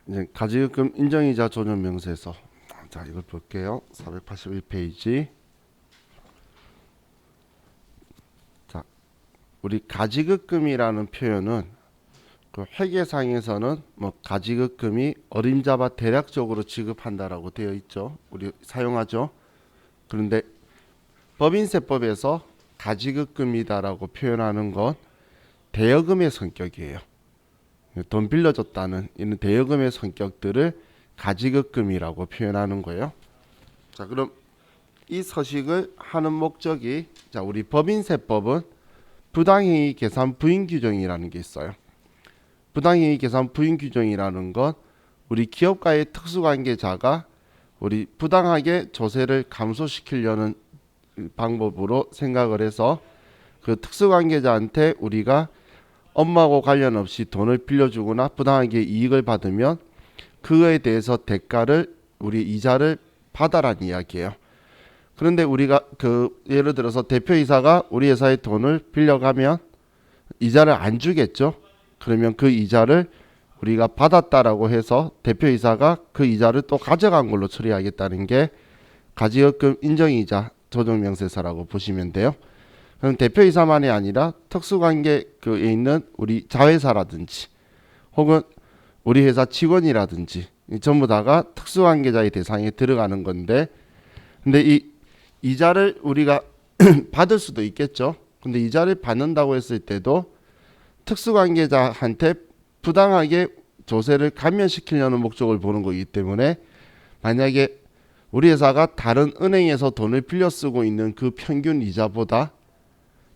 이제 가지금 인정이자 조정 명세서. 자, 이걸 볼게요. 481페이지. 자, 우리 가지급금이라는 표현은 그 회계상에서는 뭐 가지급금이 어림잡아 대략적으로 지급한다라고 되어 있죠. 우리 사용하죠. 그런데 법인세법에서 가지급금이다라고 표현하는 건 대여금의 성격이에요. 돈 빌려줬다는 이런 대여금의 성격들을 가지급금이라고 표현하는 거예요. 자, 그럼 이 서식을 하는 목적이, 자, 우리 법인세법은 부당행위 계산 부인 규정이라는 게 있어요. 부당행위 계산 부인 규정이라는 건 우리 기업가의 특수관계자가 우리 부당하게 조세를 감소시키려는 방법으로 생각을 해서 그 특수관계자한테 우리가 업무하고 관련 없이 돈을 빌려주거나 부당하게 이익을 받으면 그거에 대해서 대가를 우리 이자를 받아라는 이야기예요. 그런데 우리가 그 예를 들어서 대표이사가 우리 회사에 돈을 빌려가면 이자를 안 주겠죠. 그러면 그 이자를 우리가 받았다라고 해서 대표이사가 그 이자를 또 가져간 걸로 처리하겠다는 게 가지급금 인정이자 조정명세서라고 보시면 돼요. 그럼 대표이사만이 아니라 특수관계에 있는 우리 자회사라든지 혹은 우리 회사 직원이라든지 전부 다가 특수관계자의 대상에 들어가는 건데, 근데 이 이자를 우리가 받을 수도 있겠죠. 근데 이자를 받는다고 했을 때도 특수관계자한테 부당하게 조세를 감면시키려는 목적을 보는 거기 때문에, 만약에 우리 회사가 다른 은행에서 돈을 빌려 쓰고 있는 그 평균 이자보다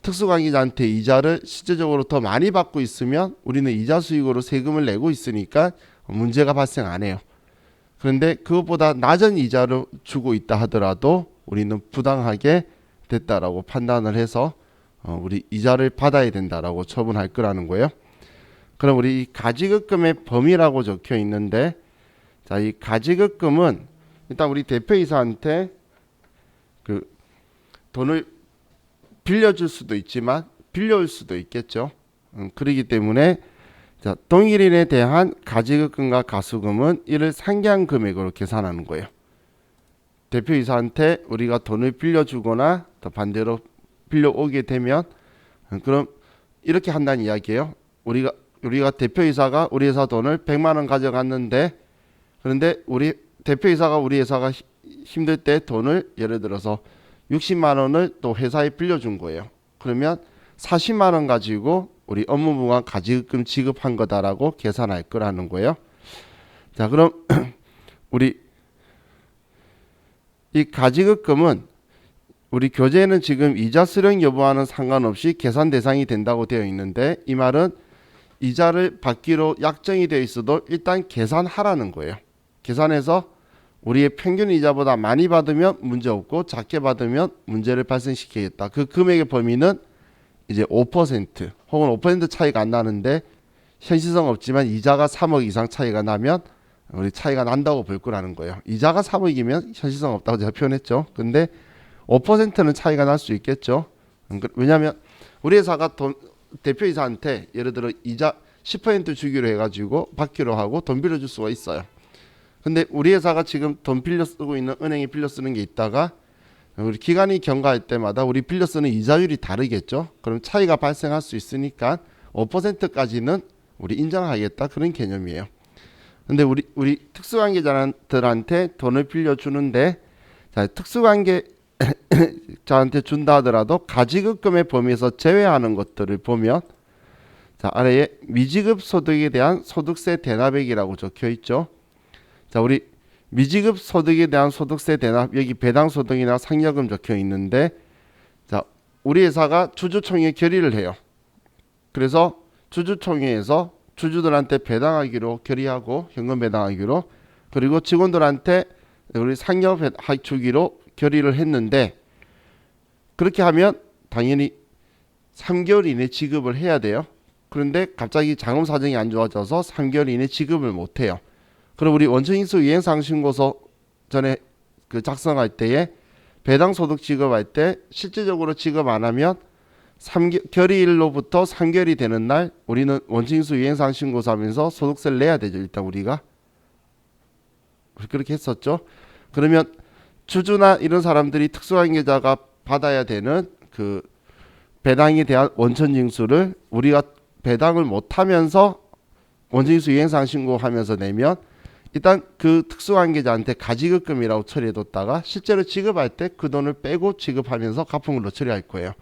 특수관계자한테 이자를 실제적으로 더 많이 받고 있으면 우리는 이자 수익으로 세금을 내고 있으니까 문제가 발생 안 해요. 그런데 그것보다 낮은 이자를 주고 있다 하더라도 우리는 부당하게 됐다라고 판단을 해서 우리 이자를 받아야 된다라고 처분할 거라는 거예요. 그럼 우리 이 가지급금의 범위라고 적혀 있는데, 자, 이 가지급금은 일단 우리 대표이사한테 그 돈을 빌려줄 수도 있지만 빌려올 수도 있겠죠. 그렇기 때문에, 자, 동일인에 대한 가지급금과 가수금은 이를 상기한 금액으로 계산하는 거예요. 대표이사한테 우리가 돈을 빌려주거나 더 반대로 빌려오게 되면, 그럼 이렇게 한다는 이야기예요. 우리가 대표이사가 우리 회사 돈을 100만 원 가져갔는데, 그런데 우리 대표이사가 우리 회사가 힘들 때 돈을 예를 들어서 60만 원을 또 회사에 빌려준 거예요. 그러면 40만 원 가지고 우리 업무부가 가지급금 지급한 거다라고 계산할 거라는 거예요. 자, 그럼 우리 이 가지급금은 우리 교재에는 지금 이자 수령 여부와는 상관없이 계산 대상이 된다고 되어 있는데, 이 말은 이자를 받기로 약정이 되어 있어도 일단 계산하라는 거예요. 계산해서 우리의 평균 이자보다 많이 받으면 문제없고 작게 받으면 문제를 발생시키겠다. 그 금액의 범위는 이제 5% 혹은 5% 차이가 안 나는데, 현실성 없지만 이자가 3억 이상 차이가 나면 우리 차이가 난다고 볼 거라는 거예요. 이자가 3억이면 현실성 없다고 제가 표현했죠. 근데 5%는 차이가 날 수 있겠죠. 왜냐하면 우리 회사가 대표이사한테 예를 들어 이자 10% 주기로 해가지고 받기로 하고 돈 빌려줄 수가 있어요. 근데 우리 회사가 지금 돈 빌려 쓰고 있는 은행에 빌려 쓰는 게 있다가 우리 기간이 경과할 때마다 우리 빌려 쓰는 이자율이 다르겠죠. 그럼 차이가 발생할 수 있으니까 5%까지는 우리 인정하겠다, 그런 개념이에요. 근데 우리 특수관계자들한테 돈을 빌려주는데, 자, 특수관계자한테 준다 하더라도 가지급금의 범위에서 제외하는 것들을 보면, 자, 아래에 미지급 소득에 대한 소득세 대납액이라고 적혀 있죠. 자, 우리 미지급 소득에 대한 소득세 대납, 여기 배당 소득이나 상여금 적혀 있는데, 자, 우리 회사가 주주총회 결의를 해요. 그래서 주주총회에서 주주들한테 배당하기로 결의하고 현금 배당하기로, 그리고 직원들한테 우리 상여 주기로 결의를 했는데, 그렇게 하면 당연히 3개월 이내 지급을 해야 돼요. 그런데 갑자기 자금 사정이 안 좋아져서 3개월 이내 지급을 못 해요. 그럼 우리 원천인수 이행상신고서 전에 그 작성할 때에 배당 소득 지급할 때 실질적으로 지급 안 하면 결의일로부터 3개월이 되는 날 우리는 원칙인수 이행사항 신고서하면서 소득세를 내야 되죠. 일단 우리가 그렇게 했었죠. 그러면 주주나 이런 사람들이 특수관계자가 받아야 되는 그 배당에 대한 원천징수를 우리가 배당을 못하면서 원천징수 이행사항 신고하면서 내면 일단 그 특수관계자한테 가지급금이라고 처리해뒀다가 실제로 지급할 때 그 돈을 빼고 지급하면서 가품으로 처리할 거예요.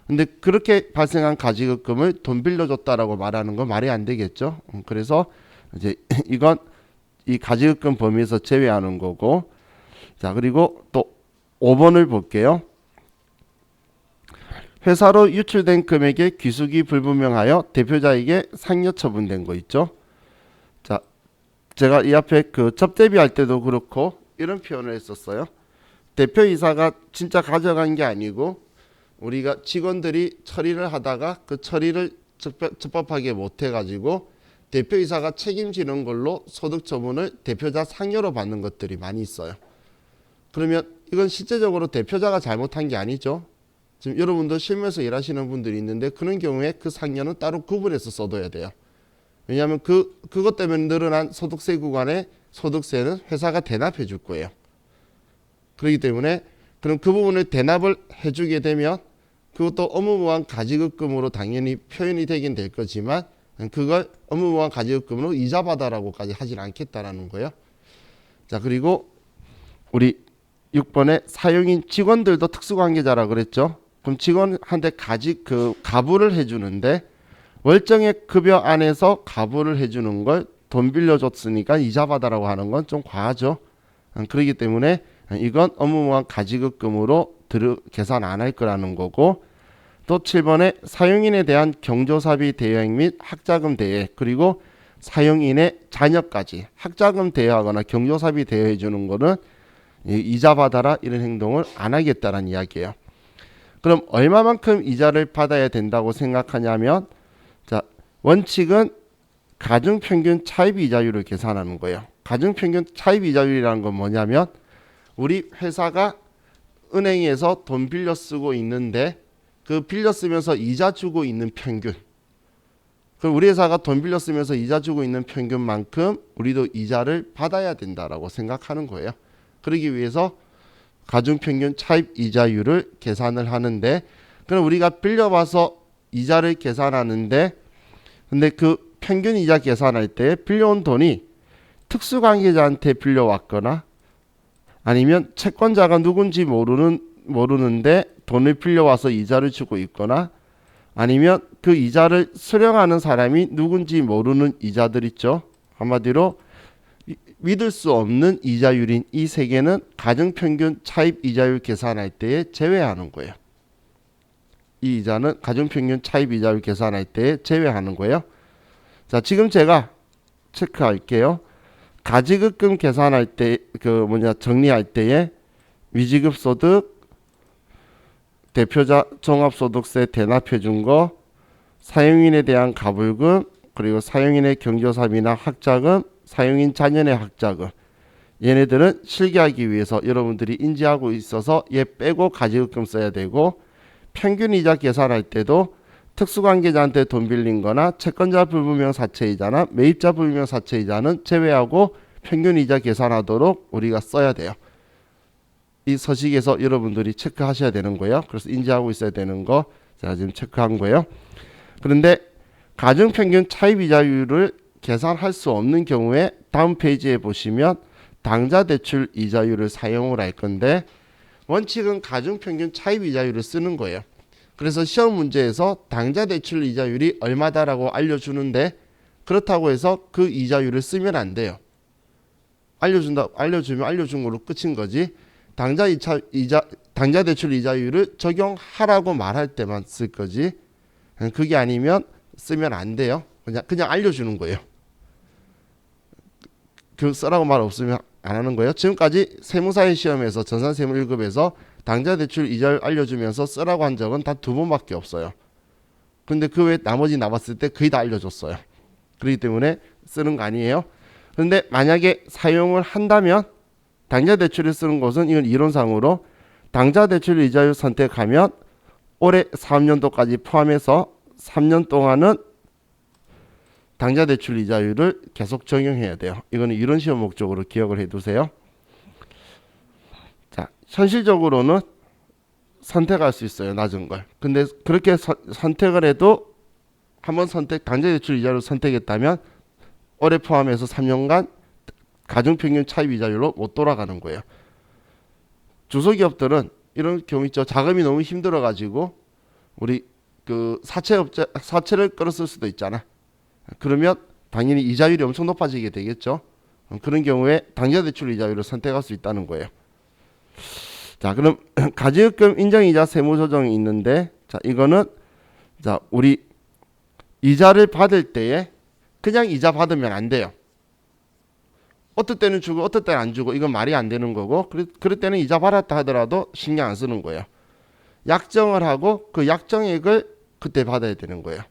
근데 그렇게 발생한 가지급금을 돈 빌려줬다라고 말하는 건 말이 안 되겠죠. 그래서 이제 이건 이 가지급금 범위에서 제외하는 거고. 자, 그리고 또 5번을 볼게요. 회사로 유출된 금액의 귀속이 불분명하여 대표자에게 상여 처분된 거 있죠. 자, 제가 이 앞에 그 접대비할 때도 그렇고 이런 표현을 했었어요. 대표이사가 진짜 가져간 게 아니고 우리가 직원들이 처리를 하다가 그 처리를 적법하게 못 해가지고 대표이사가 책임지는 걸로 소득 처분을 대표자 상여로 받는 것들이 많이 있어요. 그러면 이건 실제적으로 대표자가 잘못한 게 아니죠. 지금 여러분도 실무에서 일하시는 분들이 있는데 그런 경우에 그 상여는 따로 구분해서 써둬야 돼요. 왜냐하면 그것 때문에 늘어난 소득세 구간의 소득세는 회사가 대납해 줄 거예요. 그렇기 때문에 그럼 그 부분을 대납을 해주게 되면 그것도 업무보완 가지급금으로 당연히 표현이 되긴 될 거지만 그걸 업무보완 가지급금으로 이자 받아라고까지 하질 않겠다라는 거예요. 자, 그리고 우리 6번에 사용인 직원들도 특수관계자라 그랬죠. 그럼 직원한테 가부를 해주는데 월정액 급여 안에서 가부를 해주는 걸 돈 빌려줬으니까 이자 받아라고 하는 건 좀 과하죠. 그렇기 때문에 이건 업무보완 가지급금으로 계산 안 할 거라는 거고. 또 7번에 사용인에 대한 경조사비 대여액 및 학자금 대여 그리고 사용인의 자녀까지 학자금 대여하거나 경조사비 대여해 주는 거는 이자 받아라 이런 행동을 안 하겠다는 이야기예요. 그럼 얼마만큼 이자를 받아야 된다고 생각하냐면 자, 원칙은 가중평균 차입이자율을 계산하는 거예요. 가중평균 차입이자율이라는 건 뭐냐면 우리 회사가 은행에서 돈 빌려 쓰고 있는데 그 빌려 쓰면서 이자 주고 있는 평균. 그럼 우리 회사가 돈 빌려 쓰면서 이자 주고 있는 평균만큼 우리도 이자를 받아야 된다라고 생각하는 거예요. 그러기 위해서 가중평균 차입 이자율을 계산을 하는데 그럼 우리가 빌려와서 이자를 계산하는데 근데 그 평균 이자 계산할 때 빌려온 돈이 특수관계자한테 빌려왔거나 아니면 채권자가 누군지 모르는데 돈을 빌려와서 이자를 주고 있거나 아니면 그 이자를 수령하는 사람이 누군지 모르는 이자들 있죠. 한마디로 믿을 수 없는 이자율인 이 세 개는 가중평균 차입 이자율 계산할 때에 제외하는 거예요. 이 이자는 가중평균 차입 이자율 계산할 때에 제외하는 거예요. 자, 지금 제가 체크할게요. 가지급금 계산할 때 정리할 때에 미지급소득, 대표자 종합소득세 대납해 준 거, 사용인에 대한 가불금, 그리고 사용인의 경조사비나 학자금, 사용인 자녀의 학자금. 얘네들은 실기하기 위해서 여러분들이 인지하고 있어서 얘 빼고 가지급금 써야 되고 평균이자 계산할 때도 특수관계자한테 돈 빌린 거나 채권자 불분명 사채이자나 매입자 불분명 사채이자는 제외하고 평균이자 계산하도록 우리가 써야 돼요. 이 서식에서 여러분들이 체크하셔야 되는 거예요. 그래서 인지하고 있어야 되는 거 제가 지금 체크한 거예요. 그런데 가중평균 차입이자율을 계산할 수 없는 경우에 다음 페이지에 보시면 당자대출 이자율을 사용을 할 건데 원칙은 가중평균 차입이자율을 쓰는 거예요. 그래서 시험 문제에서 당자대출 이자율이 얼마다라고 알려주는데 그렇다고 해서 그 이자율을 쓰면 안 돼요. 알려주면 알려준 걸로 끝인 거지. 당자대출 이자율을 적용하라고 말할 때만 쓸 거지. 그게 아니면 쓰면 안 돼요. 그냥 알려주는 거예요. 그 쓰라고 말 없으면 안 하는 거예요. 지금까지 세무사의 시험에서 전산세무 1급에서 당자대출 이자율 알려주면서 쓰라고 한 적은 단 2번밖에 없어요. 근데 그 외에 나머지 남았을 때 거의 다 알려줬어요. 그렇기 때문에 쓰는 거 아니에요. 그런데 만약에 사용을 한다면 당자대출을 쓰는 것은 이건 이론상으로 당자대출 이자율 선택하면 올해 3년도까지 포함해서 3년 동안은 당좌 대출 이자율을 계속 적용해야 돼요. 이거는 이론 시험 목적으로 기억을 해두세요. 자, 현실적으로는 선택할 수 있어요. 낮은 걸. 근데 그렇게 선택을 해도 한번 당좌 대출 이자율을 선택했다면 올해 포함해서 3년간 가중평균 차입 이자율로 못 돌아가는 거예요. 중소기업들은 이런 경우 있죠. 자금이 너무 힘들어가지고 우리 그 사채를 끌었을 수도 있잖아. 그러면 당연히 이자율이 엄청 높아지게 되겠죠. 그런 경우에 당좌 대출 이자율을 선택할 수 있다는 거예요. 자, 그럼 가지급금 인정이자 세무 조정이 있는데, 자, 이거는 자, 우리 이자를 받을 때에 그냥 이자 받으면 안 돼요. 어떨 때는 주고 어떨 때는 안 주고 이건 말이 안 되는 거고, 그럴 때는 이자 받았다 하더라도 신경 안 쓰는 거예요. 약정을 하고 그 약정액을 그때 받아야 되는 거예요.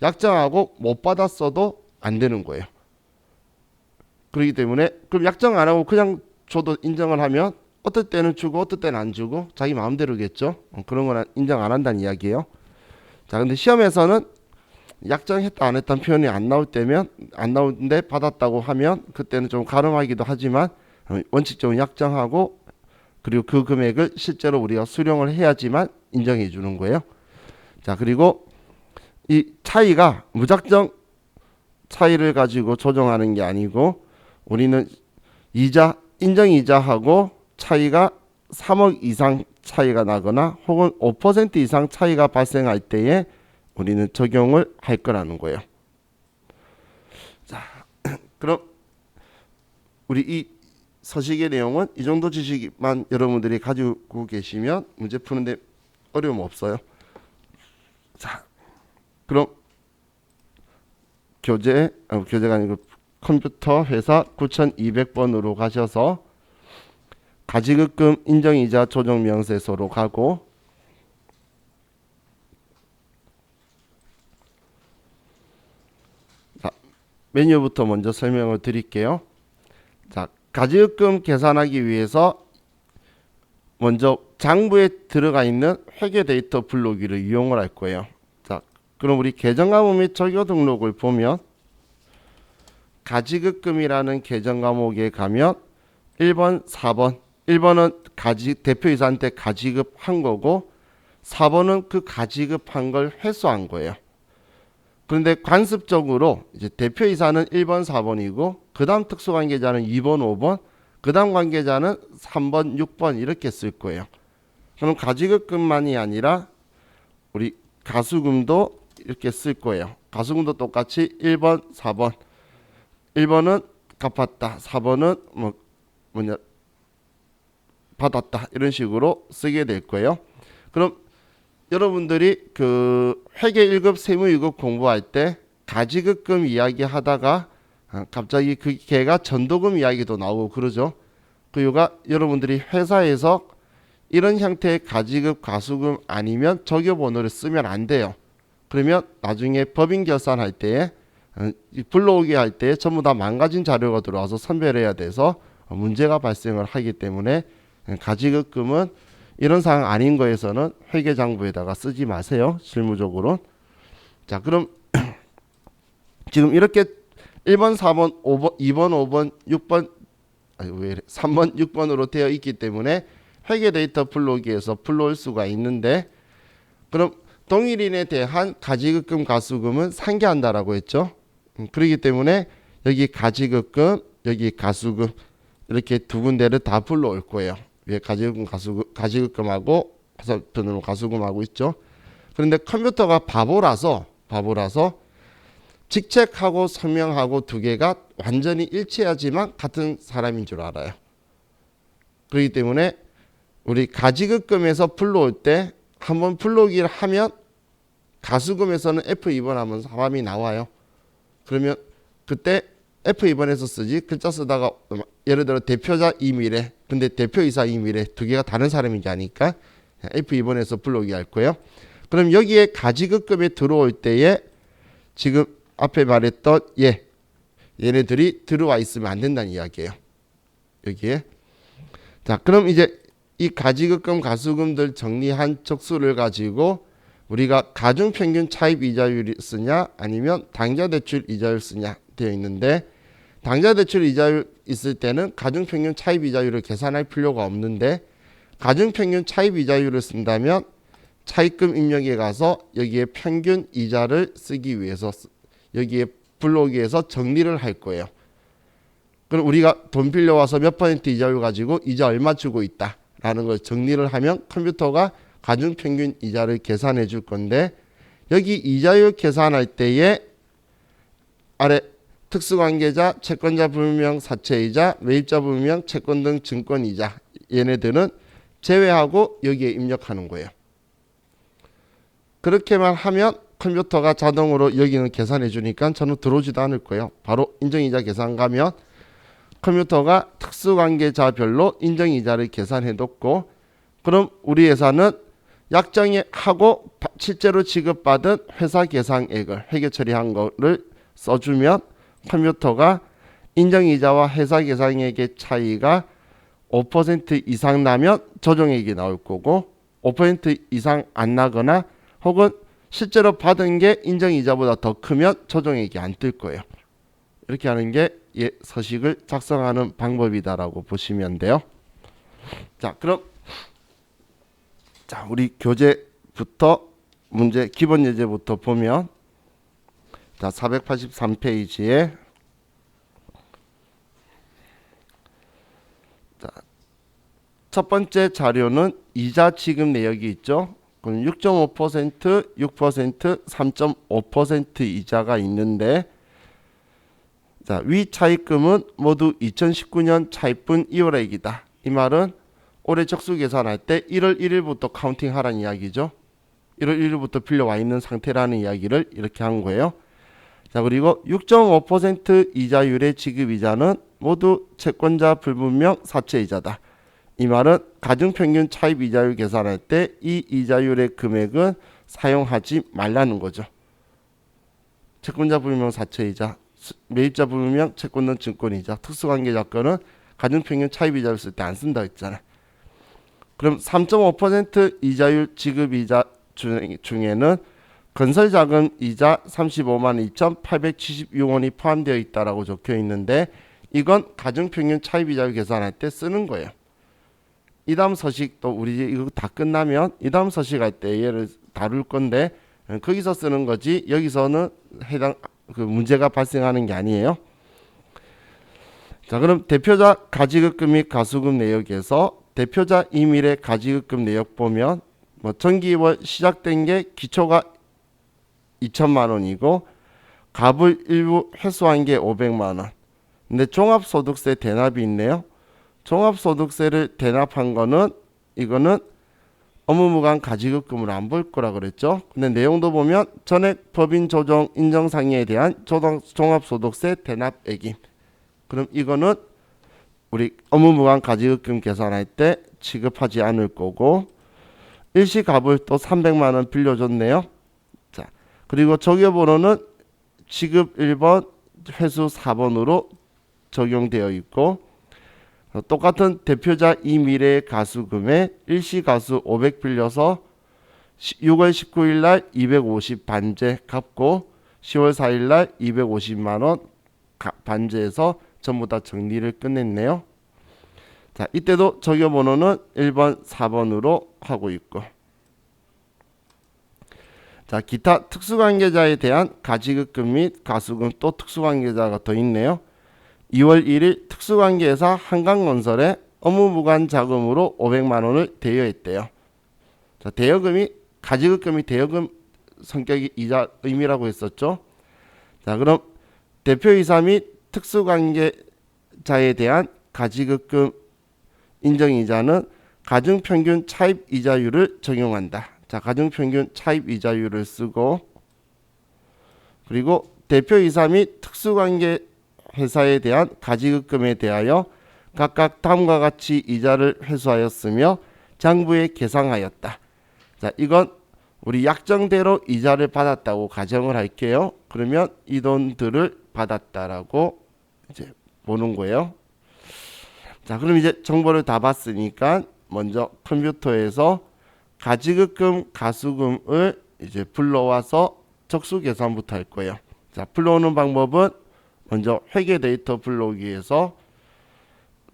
약정하고 못 받았어도 안 되는 거예요. 그렇기 때문에 그럼 약정 안 하고 그냥 줘도 인정을 하면 어떨 때는 주고 어떨 때는 안 주고 자기 마음대로겠죠. 그런 건 인정 안 한다는 이야기예요. 자, 근데 시험에서는 약정했다 안 했다는 표현이 안 나올 때면 안 나오는데 받았다고 하면 그때는 좀 가름하기도 하지만 원칙적으로 약정하고 그리고 그 금액을 실제로 우리가 수령을 해야지만 인정해 주는 거예요. 자, 그리고 이 차이가 무작정 차이를 가지고 조정하는 게 아니고 우리는 인정이자하고 차이가 3억 이상 차이가 나거나 혹은 5% 이상 차이가 발생할 때에 우리는 적용을 할 거라는 거예요. 자, 그럼 우리 이 서식의 내용은 이 정도 지식만 여러분들이 가지고 계시면 문제 푸는데 어려움 없어요. 자, 그럼 교재가 아니고 컴퓨터 회사 9200번으로 가셔서 가지급금 인정이자 조정명세서로 가고 자, 메뉴부터 먼저 설명을 드릴게요. 자, 가지급금 계산하기 위해서 먼저 장부에 들어가 있는 회계 데이터 불러오기를 이용을 할 거예요. 자, 그럼 우리 계정과목 및 적요 등록을 보면 가지급금이라는 계정 과목에 가면 1번, 4번 1번은 대표이사한테 가지급한 거고 4번은 그 가지급한 걸 회수한 거예요. 그런데 관습적으로 이제 대표이사는 1번, 4번이고 그 다음 특수관계자는 2번, 5번 그 다음 관계자는 3번, 6번 이렇게 쓸 거예요. 그럼 가지급금만이 아니라 우리 가수금도 이렇게 쓸 거예요. 가수금도 똑같이 1번, 4번 1번은 갚았다 4번은 받았다 이런 식으로 쓰게 될 거예요. 그럼 여러분들이 그 회계 1급 세무 2급 공부할 때 가지급금 이야기 하다가 갑자기 그 걔가 전도금 이야기도 나오고 그러죠. 그 이유가 여러분들이 회사에서 이런 형태의 가지급 가수금 아니면 적요번호를 쓰면 안 돼요. 그러면 나중에 법인 결산할 때에 불러오게 할 때 전부 다 망가진 자료가 들어와서 선별해야 돼서 문제가 발생을 하기 때문에 가지급금은 이런 상황 아닌 거에서는 회계장부에다가 쓰지 마세요. 실무적으로. 자, 그럼 지금 이렇게 1번, 4번, 5번, 2번, 5번, 6번, 3번, 6번으로 되어 있기 때문에 회계 데이터 불러오기에서 불러올 수가 있는데 그럼 동일인에 대한 가지급금 가수금은 상기한다라고 했죠. 그렇기 때문에 여기 가지급금, 여기 가수금 이렇게 두 군데를 다 불러올 거예요. 위에 가지급금하고 화살표는 가수금하고 있죠. 그런데 컴퓨터가 바보라서 직책하고 서명하고 두 개가 완전히 일치하지만 같은 사람인 줄 알아요. 그렇기 때문에 우리 가지급금에서 불러올 때 한번 불러오기를 하면 가수금에서는 F2번 하면 사람이 나와요. 그러면 그때 F2번에서 쓰지 글자 쓰다가 예를 들어 대표자 이미래 근데 대표이사 이미래 두 개가 다른 사람인지 아니까 F2번에서 불러오기 할 거예요. 그럼 여기에 가지급금에 들어올 때에 지금 앞에 말했던 얘네들이 들어와 있으면 안 된다는 이야기예요. 여기에. 자, 그럼 이제 이 가지급금 가수금들 정리한 척수를 가지고 우리가 가중평균 차입 이자율이 쓰냐 아니면 당좌대출 이자율 쓰냐 되어 있는데, 당좌대출 이자율 있을 때는 가중평균 차입 이자율을 계산할 필요가 없는데, 가중평균 차입 이자율을 쓴다면 차입금 입력에 가서 여기에 평균 이자를 쓰기 위해서 여기에 불러오기 위해서 정리를 할 거예요. 그럼 우리가 돈 빌려와서 몇 퍼센트 이자율 가지고 이자 얼마 주고 있다 라는 걸 정리를 하면 컴퓨터가 가중평균 이자를 계산해 줄 건데, 여기 이자율 계산할 때에 아래 특수관계자, 채권자 불명 사채이자, 매입자 불명 채권 등 증권이자 얘네들은 제외하고 여기에 입력하는 거예요. 그렇게만 하면 컴퓨터가 자동으로 여기는 계산해 주니까 저는 들어오지도 않을 거예요. 바로 인정이자 계산 가면 컴퓨터가 특수관계자별로 인정이자를 계산해 놓고, 그럼 우리 회사는 약정에 하고 실제로 지급받은 회사 계상액을 회계 처리한 거를 써주면 컴퓨터가 인정이자와 회사 계상액의 차이가 5% 이상 나면 조정액이 나올 거고, 5% 이상 안 나거나 혹은 실제로 받은 게 인정이자보다 더 크면 조정액이 안 뜰 거예요. 이렇게 하는 게 서식을 작성하는 방법이다라고 보시면 돼요. 자, 그럼 우리 교재부터 문제 기본 예제부터 보면, 자 483페이지에 첫 번째 자료는 이자 지급 내역이 있죠. 그럼 6.5%, 6%, 3.5% 이자가 있는데, 자, 위 차입금은 모두 2019년 차입분 2월액이다. 이 말은 올해 적수 계산할 때 1월 1일부터 카운팅하라는 이야기죠. 1월 1일부터 빌려와 있는 상태라는 이야기를 이렇게 한 거예요. 자, 그리고 6.5% 이자율의 지급이자는 모두 채권자 불분명 사채이자다. 이 말은 가중평균 차입 이자율 계산할 때 이 이자율의 금액은 사용하지 말라는 거죠. 채권자 불분명 사채이자, 매입자 불분명 채권은 증권이자, 특수관계자 건은 가중평균 차입 이자율 쓸 때 안 쓴다 했잖아요. 그럼 3.5% 이자율 지급이자 중에는 건설자금 이자 35만 2,876원이 포함되어 있다라고 적혀 있는데, 이건 가중평균 차입 이자율 계산할 때 쓰는 거예요. 이 다음 서식도 우리 이거 다 끝나면 이 다음 서식 할 때 얘를 다룰 건데, 거기서 쓰는 거지 여기서는 해당 문제가 발생하는 게 아니에요. 자, 그럼 대표자 가지급금 및 가수금 내역에서 대표자 임일의 가지급금 내역 보면 전기월 시작된 게 기초가 2천만 원이고 갑을 일부 회수한 게 500만 원. 근데 종합소득세 대납이 있네요. 종합소득세를 대납한 거는 이거는 업무무관 가지급금으로 안 볼 거라 그랬죠. 근데 내용도 보면 전액 법인 조정 인정상의에 대한 종합소득세 대납액임. 그럼 이거는 우리 업무무관 가지급금 계산할 때 지급하지 않을 거고, 일시갑을 또 300만 원 빌려줬네요. 자, 그리고 적용번호는 지급 1번, 회수 4번으로 적용되어 있고, 똑같은 대표자 이미래의 가수금에 일시가수 500 빌려서 6월 19일 날 250 반제 갚고 10월 4일 날 250만 원 반제해서 전부 다 정리를 끝냈네요. 자, 이때도 적용번호는 1번, 4번으로 하고 있고, 자, 기타 특수관계자에 대한 가지급금 및 가수금 또 특수관계자가 더 있네요. 2월 1일 특수관계회사 한강건설에 업무무관 자금으로 500만 원을 대여했대요. 자, 대여금이 가지급금이 대여금 성격이 이자 의미라고 했었죠. 자, 그럼 대표이사 및 특수관계자에 대한 가지급금 인정이자는 가중평균 차입 이자율을 적용한다. 자, 가중평균 차입 이자율을 쓰고, 그리고 대표이사 및 특수관계 회사에 대한 가지급금에 대하여 각각 다음과 같이 이자를 회수하였으며 장부에 계상하였다. 자, 이건 우리 약정대로 이자를 받았다고 가정을 할게요. 그러면 이 돈들을 받았다라고 이제 보는 거예요. 자, 그럼 이제 정보를 다 봤으니까 먼저 컴퓨터에서 가지급금, 가수금을 이제 불러와서 적수 계산부터 할 거예요. 자, 불러오는 방법은 먼저 회계 데이터 불러오기 위해서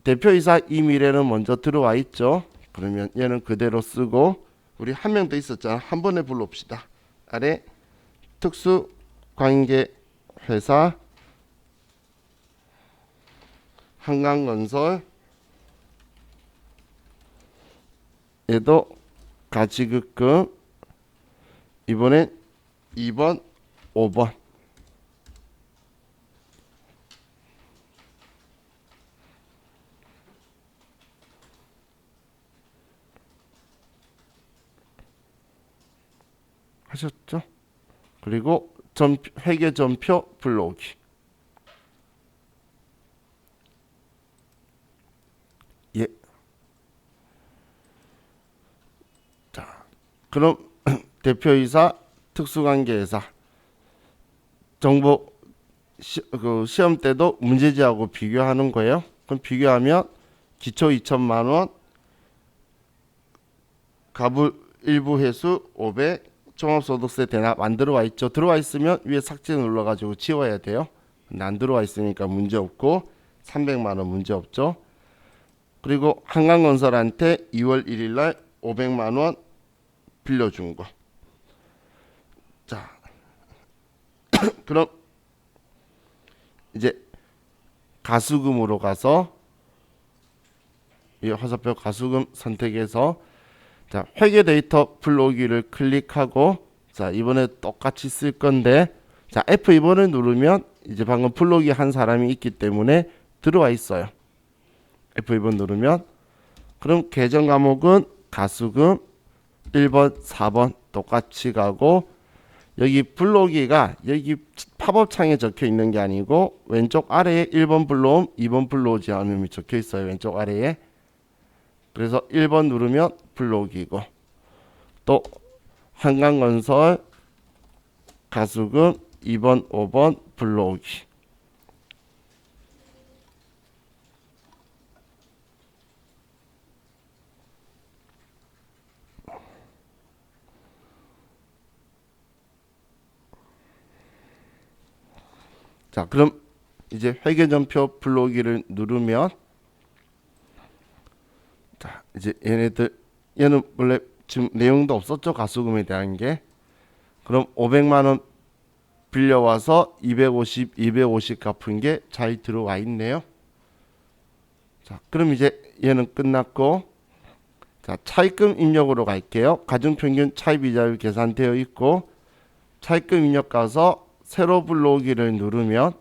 대표이사 이미래는 먼저 들어와 있죠. 그러면 얘는 그대로 쓰고 우리 한 명 더 있었잖아. 한 번에 불러옵시다. 아래 특수관계회사 한강건설 얘도 가지급금 이번엔 2번 5번 하셨죠? 그리고 회계전표 불러오기. 예. 자, 그럼 대표이사 특수관계회사 정보 시험 때도 문제지하고 비교하는 거예요. 그럼 비교하면 기초 2천만 원, 가불 일부 회수 500, 종합소득세 대납 안 들어와 있죠. 들어와 있으면 위에 삭제 눌러가지고 지워야 돼요. 근데 안 들어와 있으니까 문제 없고 300만 원 문제 없죠. 그리고 한강건설한테 2월 1일 날 500만 원 빌려준 거. 자, 그럼 이제 가수금으로 가서 이 화살표 가수금 선택해서 자, 회계 데이터 불러오기를 클릭하고 자, 이번에 똑같이 쓸 건데 자, F2번을 누르면 이제 방금 불러오기 한 사람이 있기 때문에 들어와 있어요. F2번 누르면 그럼 계정 과목은 가수금 1번, 4번 똑같이 가고 여기 불러오기가 여기 팝업 창에 적혀 있는 게 아니고 왼쪽 아래에 1번 불러옴, 2번 불러오지 않음이 적혀 있어요. 왼쪽 아래에. 그래서 1번 누르면 불러오기고 또 한강건설 가수금 2번, 5번 불러오기. 자, 그럼 이제 회계전표 불러오기를 누르면 자, 이제 얘는 원래 지금 내용도 없었죠. 가수금에 대한 게. 그럼 500만 원 빌려와서 250 갚은 게 잘 들어와 있네요. 자, 그럼 이제 얘는 끝났고 자, 차입금 입력으로 갈게요. 가중평균 차입이자율 계산되어 있고 차입금 입력 가서 새로 불러오기를 누르면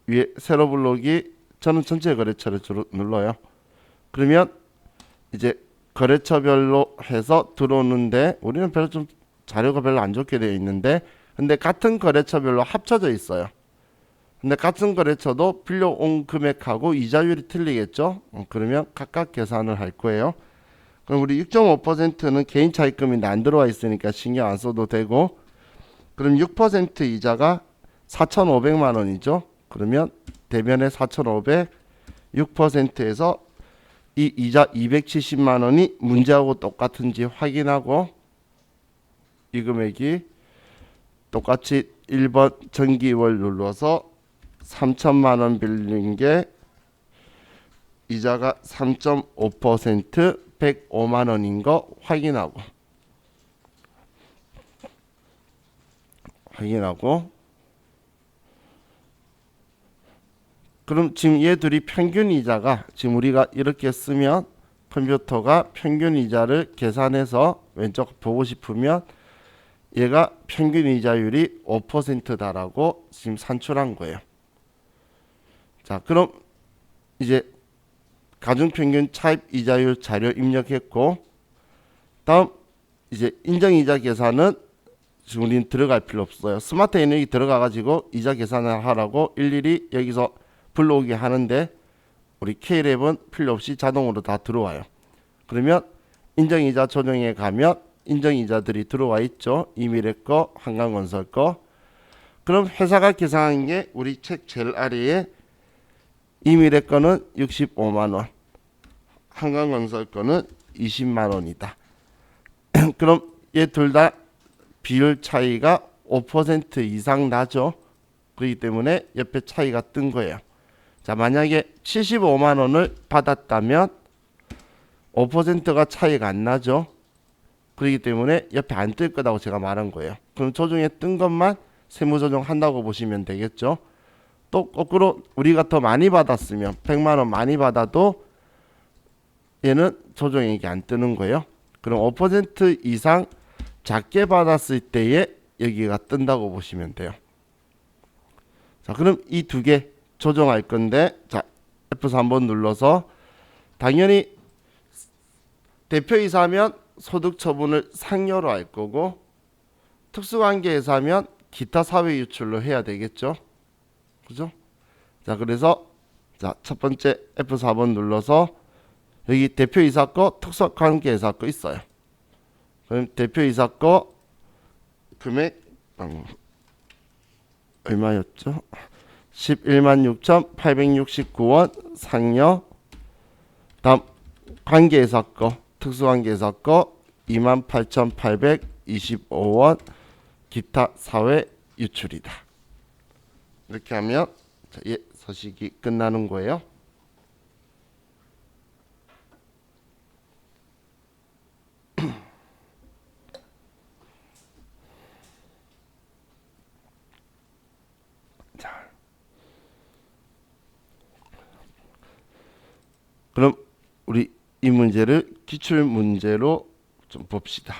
위에 새로 불러오기 저는 전체 거래처를 눌러요. 그러면 이제 거래처별로 해서 들어오는데 우리는 별로 좀 자료가 별로 안 좋게 되어 있는데 근데 같은 거래처별로 합쳐져 있어요. 근데 같은 거래처도 빌려온 금액하고 이자율이 틀리겠죠. 그러면 각각 계산을 할 거예요. 그럼 우리 6.5%는 개인 차입금인데 안 들어와 있으니까 신경 안 써도 되고 그럼 6% 이자가 4,500만 원이죠. 그러면 대변에 4,500 6%에서 이 이자 270만 원이 문제하고 똑같은지 확인하고 이 금액이 똑같이 1번 정기월 눌러서 3천만 원 빌린 게 이자가 3.5% 105만 원인 거 확인하고 그럼 지금 얘들이 평균 이자가 지금 우리가 이렇게 쓰면 컴퓨터가 평균 이자를 계산해서 왼쪽 보고 싶으면 얘가 평균 이자율이 5%다라고 지금 산출한 거예요. 자, 그럼 이제 가중평균 차입 이자율 자료 입력했고 다음 이제 인정이자 계산은 지금 우리는 들어갈 필요 없어요. 스마트 에너지 들어가 가지고 이자 계산을 하라고 일일이 여기서 불러오게 하는데 우리 K랩은 필요 없이 자동으로 다 들어와요. 그러면 인정이자 조정에 가면 인정이자들이 들어와 있죠. 이미래 거, 한강건설 거. 그럼 회사가 계산한 게 우리 책 제일 아래에 이미래 거는 65만 원, 한강건설 거는 20만 원이다. 그럼 얘 둘 다 비율 차이가 5% 이상 나죠. 그렇기 때문에 옆에 차이가 뜬 거예요. 자, 만약에 75만 원을 받았다면 5%가 차이가 안 나죠. 그렇기 때문에 옆에 안 뜰 거라고 제가 말한 거예요. 그럼 조정에 뜬 것만 세무조정 한다고 보시면 되겠죠. 또 거꾸로 우리가 더 많이 받았으면 100만 원 많이 받아도 얘는 조정액이 안 뜨는 거예요. 그럼 5% 이상 작게 받았을 때에 여기가 뜬다고 보시면 돼요. 자, 그럼 이 두 개 조정할 건데, 자, F3 한번 눌러서 당연히 대표이사면 소득 처분을 상여로 할 거고, 특수관계에서 하면 기타 사회 유출로 해야 되겠죠. 그죠? 자, 그래서 자, 첫 번째 F4번 눌러서 여기 대표이사 거, 특수관계에서 거 있어요. 그럼 대표이사 거 금액 얼마였죠? 11만 6,869원 상여. 다음 관계회사 거, 특수관계회사 거 28,825원 기타 사회 유출이다. 이렇게 하면 예, 서식이 끝나는 거예요. 자, 그럼 우리 이 문제를 기출 문제로 좀 봅시다.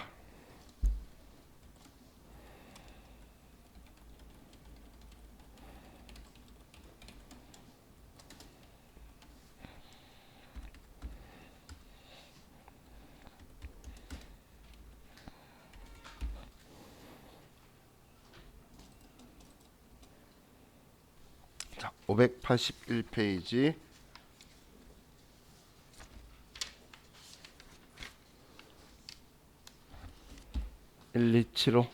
자, 581페이지 1275.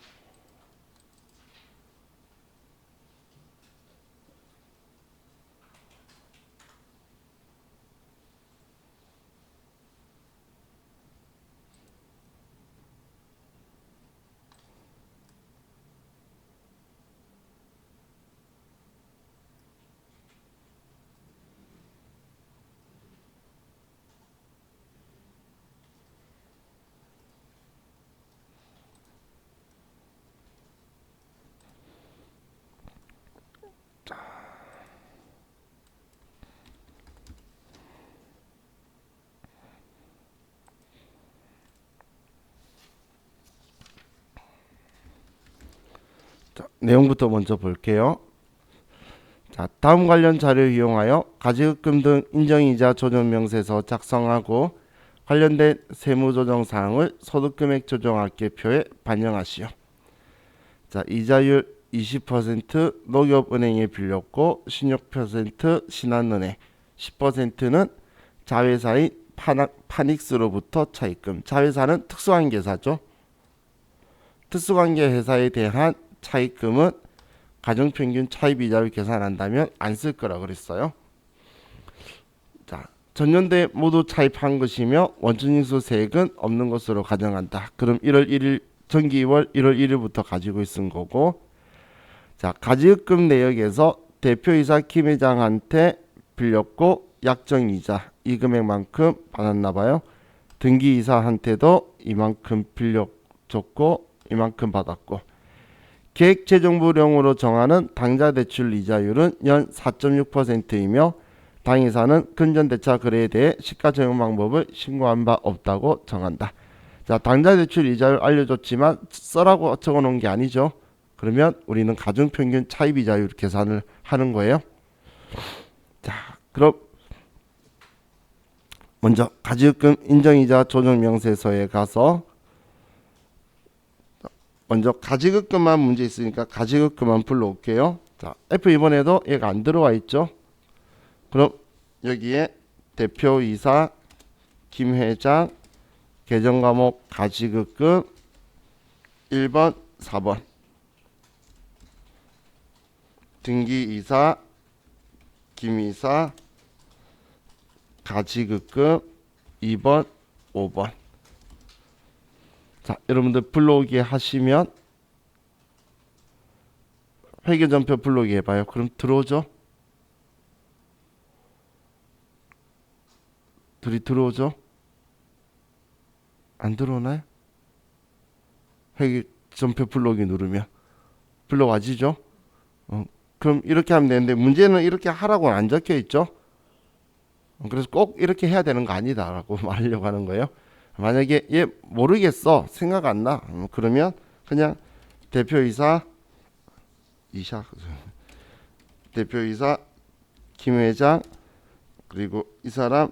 자, 내용부터 먼저 볼게요. 자, 다음 관련 자료 이용하여 가지급금 등 인정이자 조정명세서 작성하고 관련된 세무조정 사항을 소득금액 조정학계표에 반영하시오. 자, 이자율 20% 농협은행에 빌렸고 16% 신한은행, 10%는 자회사인 파닉스로부터 차입금. 자회사는 특수관계사죠. 특수관계회사에 대한 차입금은 가정평균 차입이자를 계산한다면 안 쓸 거라 그랬어요. 자, 전년도에 모두 차입한 것이며 원천징수세액은 없는 것으로 가정한다. 그럼 1월 1일 정기월 1월 1일부터 가지고 있은 거고, 자, 가지급금 내역에서 대표이사 김 회장한테 빌렸고 약정이자 이 금액만큼 받았나 봐요. 등기이사한테도 이만큼 빌려줬고 이만큼 받았고, 계획재정부령으로 정하는 당좌대출 이자율은 연 4.6%이며 당이사는 금전대차 거래에 대해 시가적용 방법을 신고한 바 없다고 정한다. 자, 당좌대출 이자율 알려줬지만 써라고 적어놓은 게 아니죠. 그러면 우리는 가중평균 차입이자율 계산을 하는 거예요. 자, 그럼 먼저 가지급금 인정이자 조정명세서에 가서 먼저 가지급금만 문제 있으니까 가지급금만 불러올게요. 자, F 이번에도 얘가 안 들어와 있죠. 그럼 여기에 대표이사 김 회장 계정과목 가지급금 1번 4번, 등기이사 김이사 가지급금 2번 5번. 자, 여러분들 불러오기 하시면 회계전표 불러오기 해봐요. 그럼 들어오죠? 둘이 들어오죠? 안 들어오나요? 회계전표 불러오기 누르면 불러와지죠? 그럼 이렇게 하면 되는데 문제는 이렇게 하라고는 안 적혀 있죠? 그래서 꼭 이렇게 해야 되는 거 아니다라고 말하려고 하는 거예요. 만약에 얘 모르겠어, 생각 안 나, 그러면 그냥 대표이사 대표이사 김 회장, 그리고 이 사람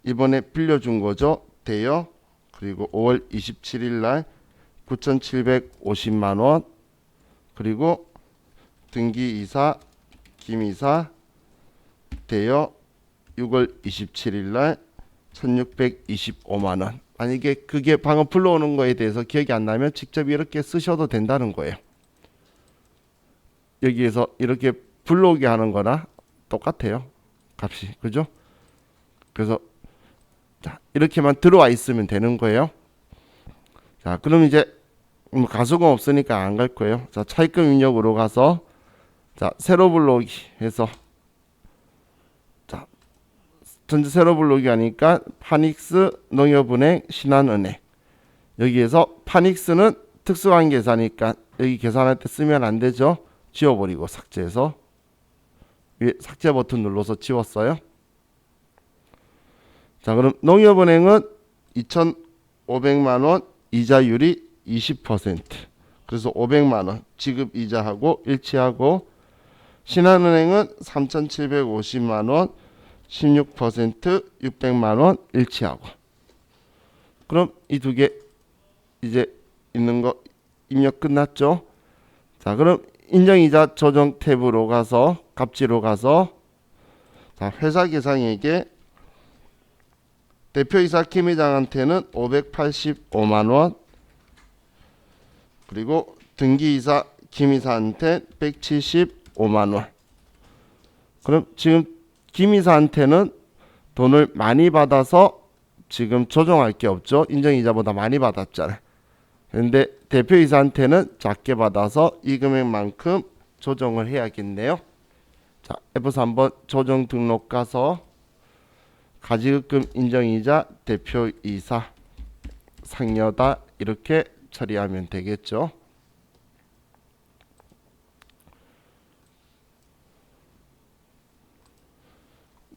이번에 빌려준 거죠, 대여. 그리고 5월 27일 날 9,750만 원, 그리고 등기이사 김이사 대여 6월 27일 날 1,625만 원. 만약에 그게 방금 불러오는 거에 대해서 기억이 안 나면 직접 이렇게 쓰셔도 된다는 거예요. 여기에서 이렇게 불러오게 하는 거나 똑같아요, 값이. 그죠? 그래서 자, 이렇게만 들어와 있으면 되는 거예요. 자, 그럼 이제 가수금 없으니까 안 갈 거예요. 자, 차입금 입력으로 가서 자, 새로 불러오기 해서 자, 전체 새로 불러오기 하니까 파닉스, 농협은행, 신한은행. 여기에서 파닉스는 특수관계사니까 여기 계산할 때 쓰면 안 되죠. 지워버리고 삭제해서 위에 삭제 버튼 눌러서 지웠어요. 자, 그럼 농협은행은 2,500만 원 이자율이 20%. 그래서 500만 원 지급 이자하고 일치하고, 신한은행은 3,750만 원 16% 600만 원 일치하고. 그럼 이 두 개 이제 있는 거 입력 끝났죠. 자, 그럼 인정이자 조정 탭으로 가서 갑지로 가서 자, 회사 계상에게 대표이사 김 회장한테는 585만 원, 그리고 등기이사 김 이사한테 175만 원. 그럼 지금 김 이사한테는 돈을 많이 받아서 지금 조정할 게 없죠. 인정이자보다 많이 받았잖아요. 그런데 대표이사한테는 작게 받아서 이 금액만큼 조정을 해야겠네요. 자, F3 한번 조정 등록 가서 가지급금 인정이자 대표이사 상여다 이렇게 처리하면 되겠죠.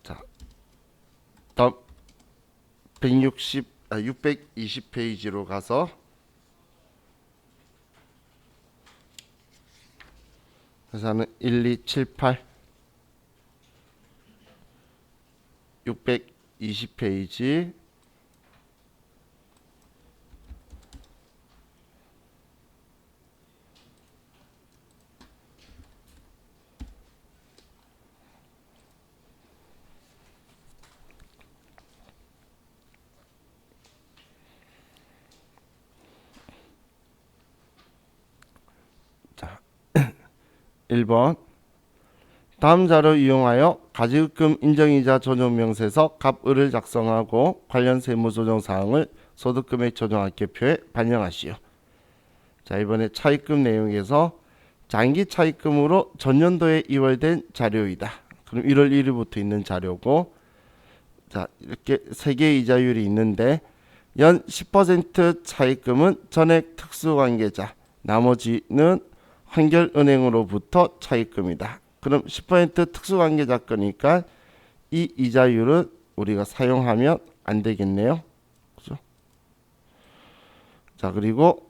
자, 다음 620페이지로 가서 회사는 1278 620페이지 자, 1번 다음 자료 이용하여 가지급금 인정이자 조정명세서 갑을을 작성하고 관련 세무조정사항을 소득금액 조정학계표에 반영하시오. 자, 이번에 차입금 내용에서 장기 차입금으로 전년도에 이월된 자료이다. 그럼 1월 1일부터 있는 자료고, 자, 이렇게 세 개의 이자율이 있는데 연 10% 차입금은 전액 특수관계자, 나머지는 한결은행으로부터 차입금이다. 그럼 10% 특수관계자 거니까 이 이자율은 우리가 사용하면 안 되겠네요. 그죠? 자, 그리고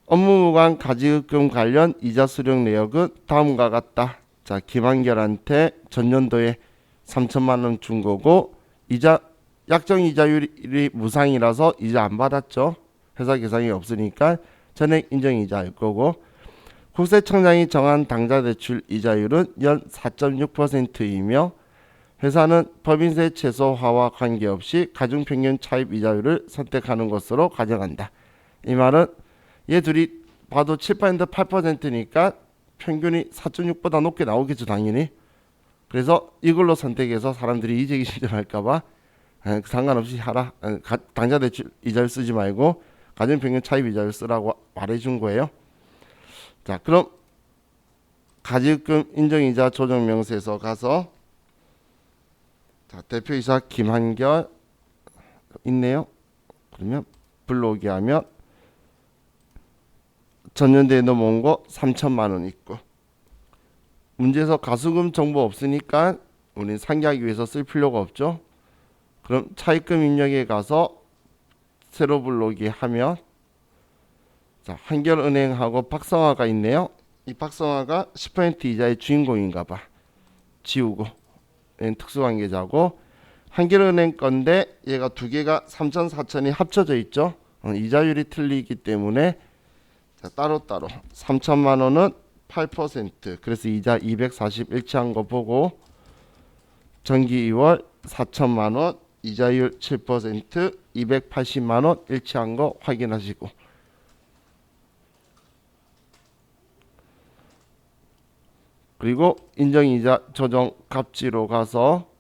업무무관 가지급금 관련 이자 수령 내역은 다음과 같다. 자, 김한결한테 전년도에 3천만 원 준 거고, 이자 약정 이자율이 무상이라서 이자 안 받았죠. 회사 계상이 없으니까 전액 인정이자일 거고, 국세청장이 정한 당좌 대출 이자율은 연 4.6%이며 회사는 법인세 최소화와 관계없이 가중평균 차입 이자율을 선택하는 것으로 가정한다. 이 말은 얘 둘이 봐도 7% 8%니까 평균이 4.6보다 높게 나오겠죠, 당연히. 그래서 이걸로 선택해서 사람들이 이직이 신청할까봐 상관없이 하라. 당좌 대출 이자율 쓰지 말고 가중평균 차입 이자율 쓰라고 말해준 거예요. 자, 그럼 가지금 인정이자 조정명세서 가서 자, 대표이사 김한결 있네요. 그러면 불러오기 하면 전년대에 넘어온 거 3천만 원 있고, 문제에서 가수금 정보 없으니까 우리는 상기하기 위해서 쓸 필요가 없죠. 그럼 차입금 입력에 가서 새로 불러오기 하면 자, 한결은행하고 박성화가 있네요. 이 박성화가 10% 이자의 주인공인가 봐. 지우고, 얘는 특수관계자고, 한결은행 건데 얘가 두 개가 3천 4천이 합쳐져 있죠. 이자율이 틀리기 때문에 자, 따로따로 3천만 원은 8%, 그래서 이자 240 일치한 거 보고, 정기 2월 4천만 원 이자율 7% 280만 원 일치한 거 확인하시고, 그리고 인정이자 조정 갑지로 가서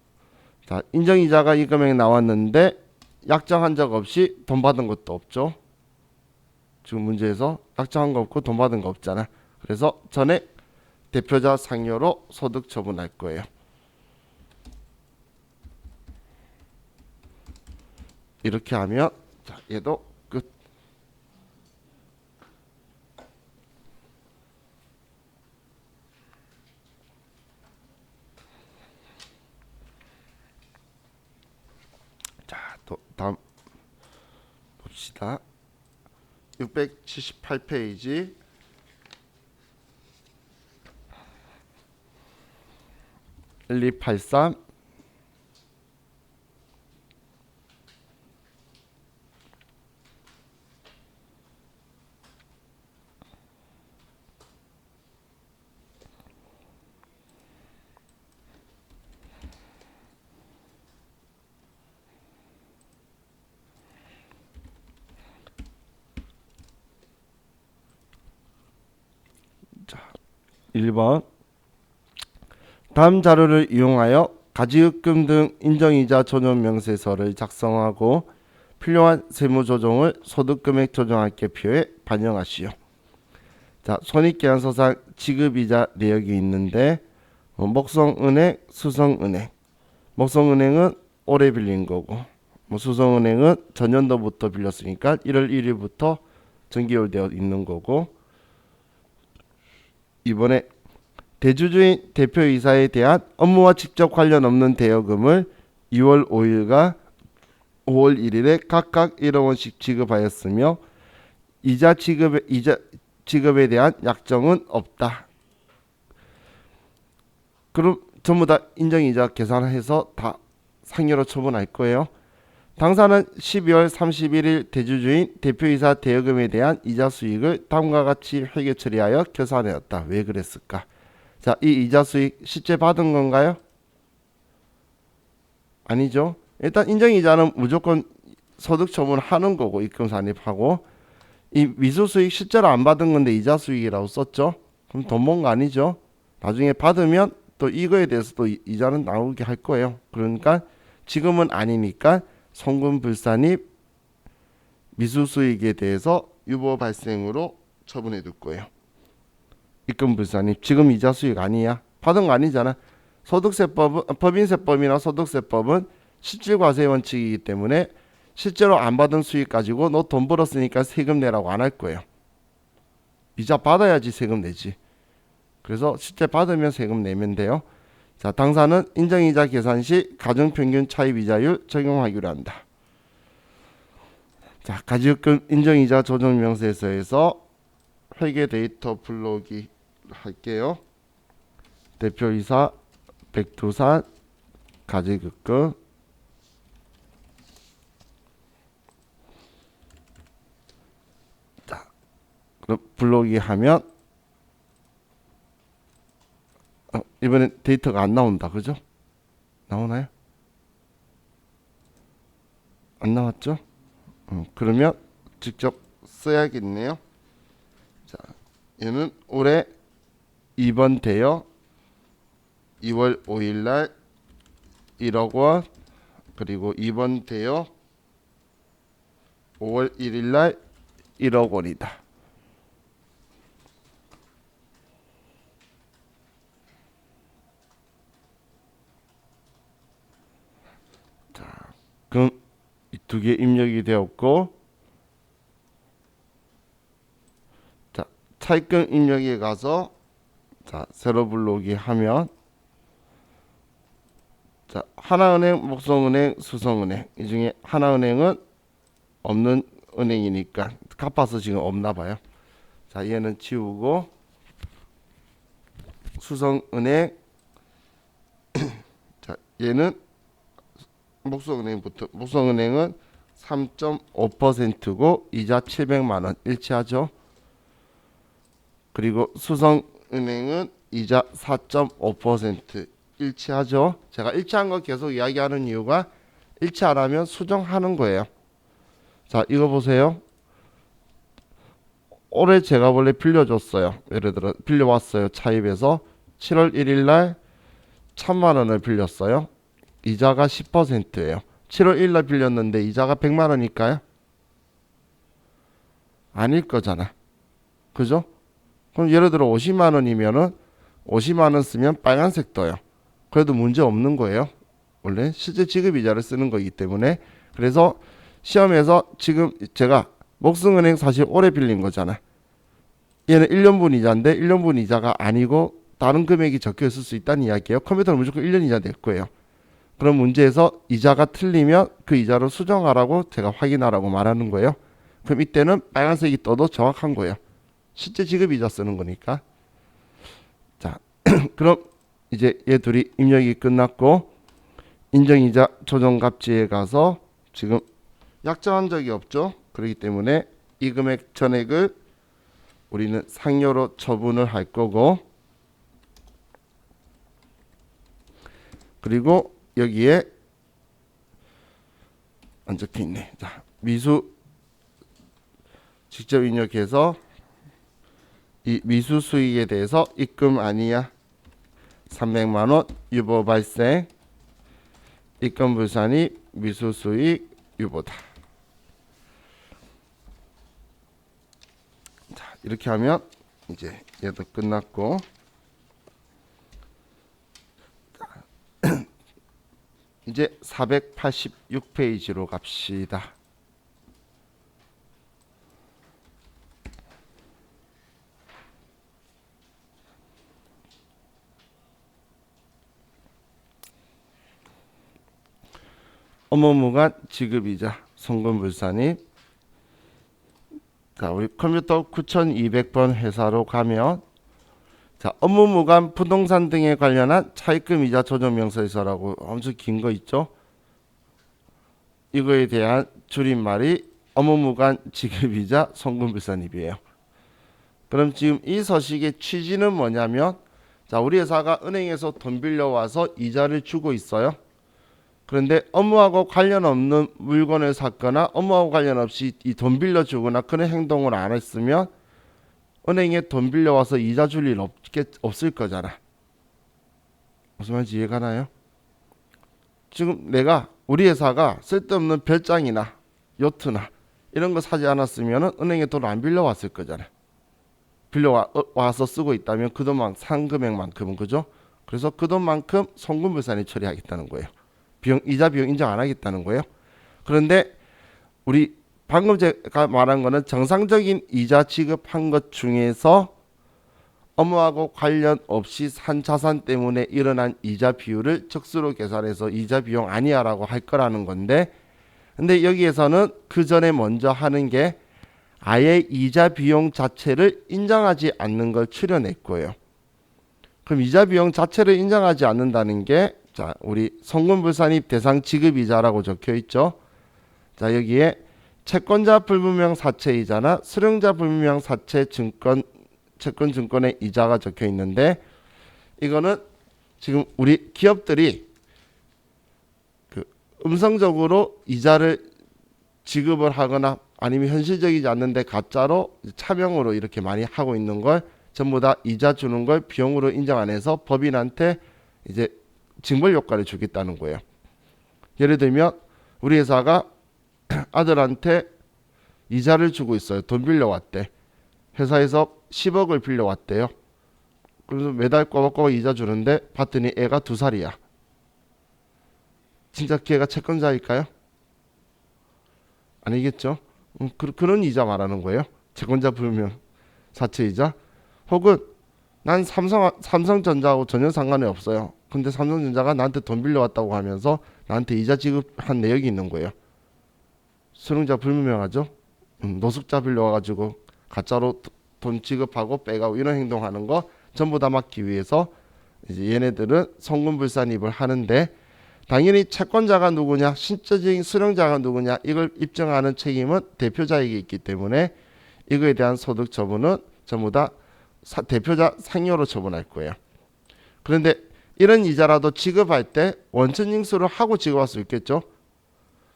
자, 인정이자가 이 금액 나왔는데 약정한 적 없이 돈 받은 것도 없죠. 지금 문제에서 약정한 거 없고 돈 받은 거 없잖아. 그래서 전액 대표자 상여로 소득 처분할 거예요. 이렇게 하면 자, 얘도 끝. 자, 또 다음 봅시다. 678페이지 1283 1번 다음 자료를 이용하여 가지급금 등 인정이자 조정명세서를 작성하고 필요한 세무조정을 소득금액 조정할 계표에 반영하시오. 자, 손익계산서상 지급이자 내역이 있는데 목성은행, 수성은행. 목성은행은 올해 빌린 거고, 수성은행은 전년도부터 빌렸으니까 1월 1일부터 정기율되어 있는 거고, 이번에 대주주인 대표이사에 대한 업무와 직접 관련 없는 대여금을 2월 5일과 5월 1일에 각각 1억 원씩 지급하였으며 이자 지급에 대한 약정은 없다. 그럼 전부 다 인정이자 계산해서 다 상여로 처분할 거예요. 당사는 12월 31일 대주주인 대표이사 대여금에 대한 이자 수익을 다음과 같이 회계 처리하여 계산하였다. 왜 그랬을까? 자, 이 이자 수익 실제 받은 건가요? 아니죠. 일단 인정이자는 무조건 소득 처분하는 거고, 입금 산입하고, 이 미수 수익 실제로 안 받은 건데 이자 수익이라고 썼죠. 그럼 돈 번 거 아니죠. 나중에 받으면 또 이거에 대해서 또 이자는 나오게 할 거예요. 그러니까 지금은 아니니까 송금 불산입 미수 수익에 대해서 유보 발생으로 처분해 둘 거예요. 입금 불산입 지금 이자 수익 아니야. 받은 거 아니잖아. 소득세법은 법인세법이나 소득세법은 실질과세 원칙이기 때문에 실제로 안 받은 수익 가지고 너 돈 벌었으니까 세금 내라고 안 할 거예요. 이자 받아야지 세금 내지. 그래서 실제 받으면 세금 내면 돼요. 자, 당사는 인정이자 계산 시 가정평균 차입이자율 적용하기로 한다. 자, 가지급금 인정이자 조정명세서에서 회계 데이터 불러오기 할게요. 대표이사 백두산 가지급금 자, 그럼 불러오기 하면 이번엔 데이터가 안 나온다. 그죠? 나오나요? 안 나왔죠? 그러면 직접 써야겠네요. 자, 얘는 올해 2번 대여 2월 5일 날 1억 원, 그리고 2번 대여 5월 1일 날 1억 원이다. 그럼 두 개 입력이 되었고, 자, 차입금 입력에 가서 자, 세로 불러오기 하면 자, 하나은행, 목성은행, 수성은행 이 중에 하나은행은 없는 은행이니까 갚아서 지금 없나 봐요. 자, 얘는 지우고 수성은행 자, 얘는 목성은행부터 목성은행은 3.5%고 이자 700만 원 일치하죠. 그리고 수성은행은 이자 4.5% 일치하죠. 제가 일치한 거 계속 이야기하는 이유가 일치 안 하면 수정하는 거예요. 자, 이거 보세요. 올해 제가 원래 빌려줬어요. 예를 들어 빌려왔어요. 차입에서 7월 1일 날 1000만 원을 빌렸어요. 이자가 10%예요. 7월 1일 날 빌렸는데 이자가 100만 원일까요? 아닐 거잖아. 그죠? 그럼 예를 들어 50만 원이면은 50만 원 쓰면 빨간색 떠요. 그래도 문제 없는 거예요. 원래 실제 지급 이자를 쓰는 거기 때문에. 그래서 시험에서 지금 제가 목성은행 사실 오래 빌린 거잖아. 얘는 1년분 이자인데 1년분 이자가 아니고 다른 금액이 적혀 있을 수 있다는 이야기예요. 컴퓨터는 무조건 1년 이자 낼 거예요. 그럼 문제에서 이자가 틀리면 그 이자를 수정하라고 제가 확인하라고 말하는 거예요. 그럼 이때는 빨간색이 떠도 정확한 거예요. 실제 지급 이자 쓰는 거니까. 자, 그럼 이제 얘 둘이 입력이 끝났고 인정이자 조정갑지에 가서 지금 약정한 적이 없죠. 그렇기 때문에 이 금액 전액을 우리는 상여로 처분을 할 거고, 그리고 여기에 안 적혀 있네. 자, 미수 직접 입력해서 이 미수 수익에 대해서 입금 아니야 300만 원 유보 발생, 입금 불산이 미수 수익 유보다. 자, 이렇게 하면 이제 얘도 끝났고, 이제 486페이지로 갑시다. 업무무관 지급이자 송금불산입. 자, 우리 컴퓨터 9200번 회사로 가면 자, 업무무관 부동산 등에 관련한 차입금 이자 조정명세서라고 엄청 긴 거 있죠. 이거에 대한 줄임말이 업무무관 지급이자 송금불산입이에요. 그럼 지금 이 서식의 취지는 뭐냐면, 자, 우리 회사가 은행에서 돈 빌려와서 이자를 주고 있어요. 그런데 업무하고 관련 없는 물건을 샀거나 업무하고 관련 없이 이 돈 빌려주거나 그런 행동을 안 했으면 은행에 돈 빌려와서 이자 줄 일 없을 거잖아. 무슨 말인지 이해가 나요? 지금 내가 우리 회사가 쓸데없는 별장이나 요트나 이런 거 사지 않았으면 은행에 돈을 안 빌려왔을 거잖아. 빌려와서 쓰고 있다면 그 돈만 산 금액만큼은, 그죠? 그래서 그 돈만큼 송금불산이 처리하겠다는 거예요. 이자 비용 인정 안 하겠다는 거예요. 그런데 우리 방금 제가 말한 거는 정상적인 이자 지급한 것 중에서 업무하고 관련 없이 산 자산 때문에 일어난 이자 비율을 적수로 계산해서 이자 비용 아니야라고 할 거라는 건데, 근데 여기에서는 그 전에 먼저 하는 게 아예 이자 비용 자체를 인정하지 않는 걸 추려냈고요. 그럼 이자 비용 자체를 인정하지 않는다는 게, 자, 우리 송금불산입 대상 지급이자라고 적혀 있죠. 자, 여기에 채권자 불분명 사채이자나 수령자 불분명 사채 채권 증권의 이자가 적혀 있는데, 이거는 지금 우리 기업들이 그 음성적으로 이자를 지급을 하거나 아니면 현실적이지 않는데 가짜로 차명으로 이렇게 많이 하고 있는 걸 전부 다 이자 주는 걸 비용으로 인정 안 해서 법인한테 이제 징벌 효과를 주겠다는 거예요. 예를 들면 우리 회사가 아들한테 이자를 주고 있어요. 돈 빌려왔대. 회사에서 10억을 빌려왔대요. 그래서 매달 꼬박꼬박 이자 주는데 봤더니 애가 2살이야. 진짜 걔가 채권자일까요? 아니겠죠? 그런 이자 말하는 거예요. 채권자 불명 사채이자. 혹은 난 삼성전자하고 전혀 상관이 없어요. 근데 삼성전자가 나한테 돈 빌려왔다고 하면서 나한테 이자 지급한 내역이 있는 거예요. 수령자 불분명하죠. 노숙자 빌려와가지고 가짜로 돈 지급하고 빼가고 이런 행동하는 거 전부 다 막기 위해서 이제 얘네들은 성금불산입을 하는데, 당연히 채권자가 누구냐, 실질적인 수령자가 누구냐, 이걸 입증하는 책임은 대표자에게 있기 때문에 이거에 대한 소득 처분은 전부 다 대표자 상여로 처분할 거예요. 그런데 이런 이자라도 지급할 때 원천징수를 하고 지급할 수 있겠죠.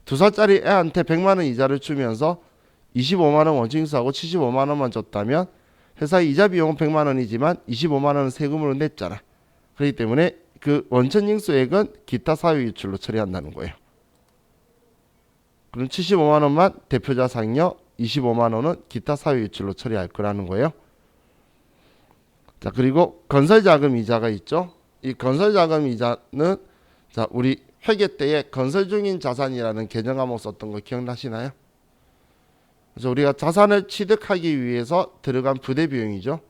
2살짜리 애한테 100만 원 이자를 주면서 25만 원 원징수하고 75만 원만 줬다면 회사의 이자 비용은 100만 원이지만 25만 원은 세금으로 냈잖아. 그렇기 때문에 그 원천징수액은 기타 사유유출로 처리한다는 거예요. 그럼 75만 원만 대표자 상여, 25만 원은 기타 사유유출로 처리할 거라는 거예요. 자, 그리고 건설자금 이자가 있죠. 이 건설자금 이자는 자, 우리 회계 때에 건설 중인 자산이라는 개정 과목 썼던 거 기억나시나요? 그래서 우리가 자산을 취득하기 위해서 들어간 부대 비용이죠.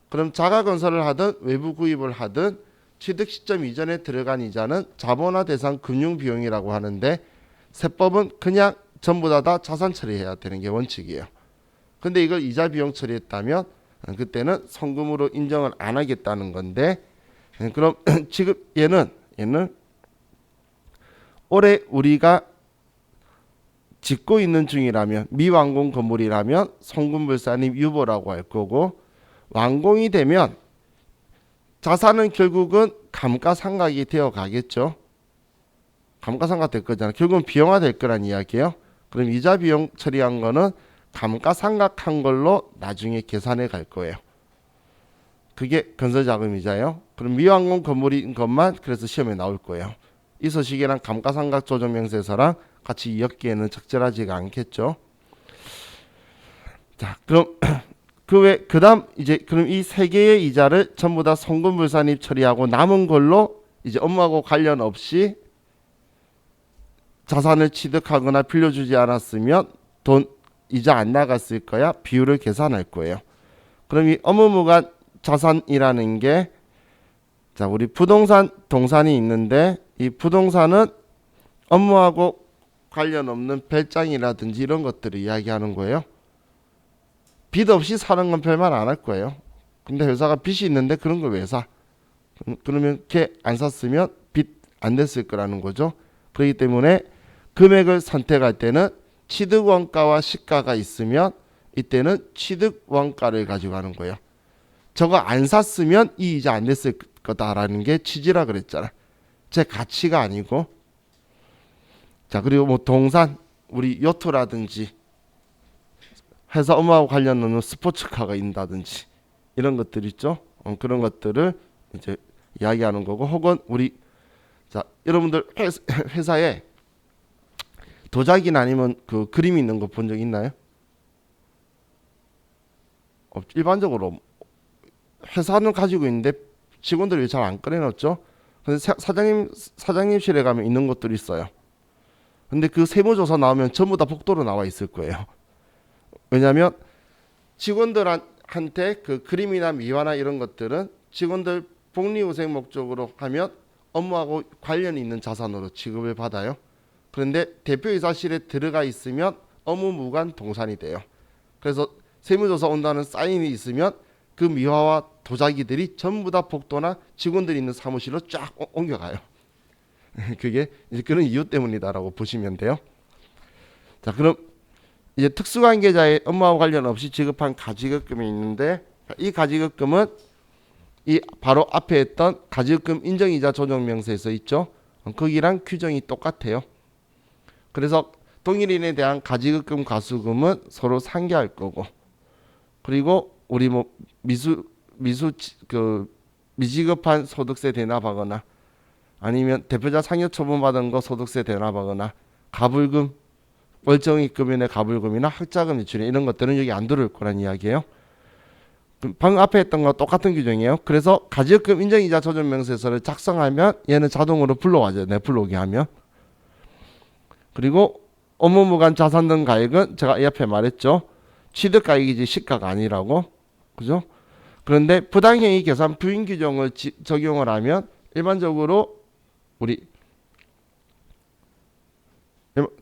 그럼 자가 건설을 하든 외부 구입을 하든 취득 시점 이전에 들어간 이자는 자본화 대상 금융 비용이라고 하는데, 세법은 그냥 전부 다 자산 처리해야 되는 게 원칙이에요. 근데 이걸 이자 비용 처리했다면 그때는 성금으로 인정을 안 하겠다는 건데, 그럼 지금 얘는 올해 우리가 짓고 있는 중이라면, 미완공 건물이라면 성금불산입 유보라고 할 거고, 완공이 되면 자산은 결국은 감가상각이 되어 가겠죠. 감가상각 될 거잖아. 결국은 비용화 될 거란 이야기예요. 그럼 이자 비용 처리한 거는 감가상각한 걸로 나중에 계산해 갈 거예요. 그게 건설자금이자예요. 그럼 미완공 건물인 것만 그래서 시험에 나올 거예요. 이 소식이랑 감가상각 조정명세서랑 같이 엮기에는 적절하지가 않겠죠. 자, 그럼 그다음 이제 그럼 이 세 개의 이자를 전부 다 성금불산입 처리하고 남은 걸로 이제 업무하고 관련 없이 자산을 취득하거나 빌려주지 않았으면 돈 이자 안 나갔을 거야. 비율을 계산할 거예요. 그럼 이 업무무관 자산이라는 게, 자, 우리 부동산 동산이 있는데 이 부동산은 업무하고 관련 없는 별장이라든지 이런 것들을 이야기하는 거예요. 빚 없이 사는 건 별말 안 할 거예요. 근데 회사가 빚이 있는데 그런 걸 왜 사? 그러면 걔 안 샀으면 빚 안 냈을 거라는 거죠. 그렇기 때문에 금액을 선택할 때는 취득 원가와 시가가 있으면 이때는 취득 원가를 가지고 가는 거예요. 저거 안 샀으면 이 이자 안 냈을 거다라는 게 취지라 그랬잖아. 제 가치가 아니고. 자, 그리고 뭐 동산, 우리 요트라든지 회사 업무하고 관련 없는 스포츠카가 있다든지 이런 것들 있죠. 그런 것들을 이제 이야기하는 거고, 혹은 우리 자, 여러분들 회사에 도자기나 아니면 그 그림 있는 거 본 적 있나요? 일반적으로 회사는 가지고 있는데 직원들이 잘 안 꺼내놓죠. 근데 사장님실에 가면 있는 것들이 있어요. 근데 그 세무조사 나오면 전부 다 복도로 나와 있을 거예요. 왜냐하면 직원들한테 그 그림이나 미화나 이런 것들은 직원들 복리후생 목적으로 하면 업무하고 관련이 있는 자산으로 취급을 받아요. 그런데 대표이사실에 들어가 있으면 업무무관 동산이 돼요. 그래서 세무조사 온다는 사인이 있으면 그 미화와 도자기들이 전부 다 복도나 직원들이 있는 사무실로 쫙 옮겨가요. 그게 이제 그런 이유 때문이다라고 보시면 돼요. 자, 그럼 이제 특수관계자의 업무와 관련 없이 지급한 가지급금이 있는데, 이 가지급금은 이 바로 앞에 했던 가지급금 인정이자 조정명세에서 있죠. 거기랑 규정이 똑같아요. 그래서 동일인에 대한 가지급금 과수금은 서로 상계할 거고, 그리고 우리 뭐 미지급한 소득세 대납하거나 아니면 대표자 상여 처분받은 거 소득세 대납하거나 가불금, 월정액금연의 가불금이나 학자금 지출이 이런 것들은 여기 안 들어올 거란 이야기예요. 방금 앞에 했던 거 똑같은 규정이에요. 그래서 가지급금 인정이자 조정명세서를 작성하면 얘는 자동으로 불러와줘요. 내 불러오게 하면. 그리고 업무무관 자산 등 가액은 제가 이 앞에 말했죠. 취득가액이지 시가가 아니라고. 그죠? 그런데 부당행위 계산 부인 규정을 적용을 하면 일반적으로 우리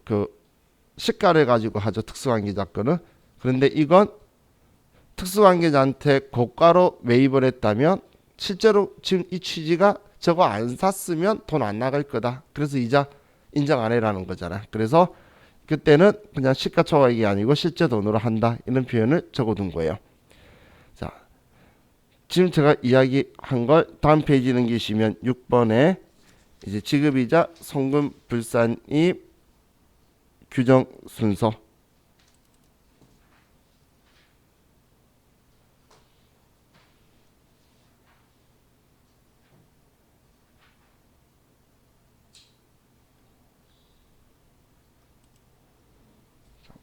그 시가를 가지고 하죠. 특수관계자건은. 그런데 이건 특수관계자한테 고가로 매입을 했다면 실제로 지금 이 취지가 저거 안 샀으면 돈 안 나갈 거다. 그래서 이자 인정 안 해라는 거잖아. 그래서 그때는 그냥 시가총액이 아니고 실제 돈으로 한다. 이런 표현을 적어둔 거예요. 자, 지금 제가 이야기한 걸 다음 페이지 넘기시면 6번에 이제 지급이자 송금 불산입 규정 순서.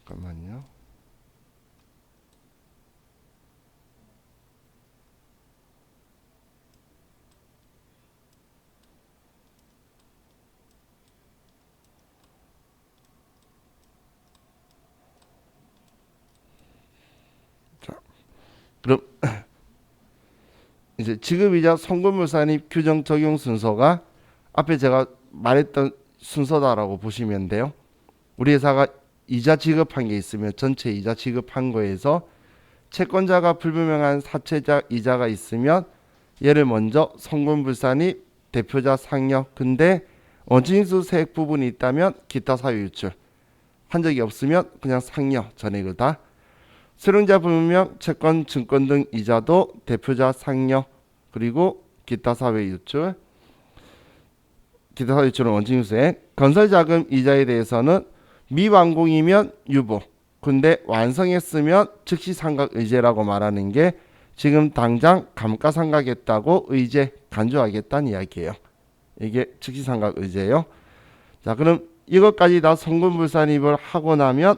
잠깐만요. 자, 그럼 이제 지급이자 송금물산입 규정 적용 순서가 앞에 제가 말했던 순서다라고 보시면 돼요. 우리 회사가 이자 지급한 게 있으면 전체 이자 지급한 거에서 채권자가 불분명한 사채자 이자가 있으면 얘를 먼저 송금불산입 대표자 상여. 근데 원칙인수 세액 부분이 있다면 기타 사유 유출. 한 적이 없으면 그냥 상여 전액을 다. 수령자 불분명 채권 증권 등 이자도 대표자 상여 그리고 기타 사회 유출. 기타 사회 유출은 원칙인수세액. 건설자금 이자에 대해서는 미완공이면 유보. 근데 완성했으면 즉시 상각 의제라고 말하는 게 지금 당장 감가상각했다고 의제 간주하겠다는 이야기예요. 이게 즉시 상각 의제예요. 자, 그럼 이것까지 다 송금불산입을 하고 나면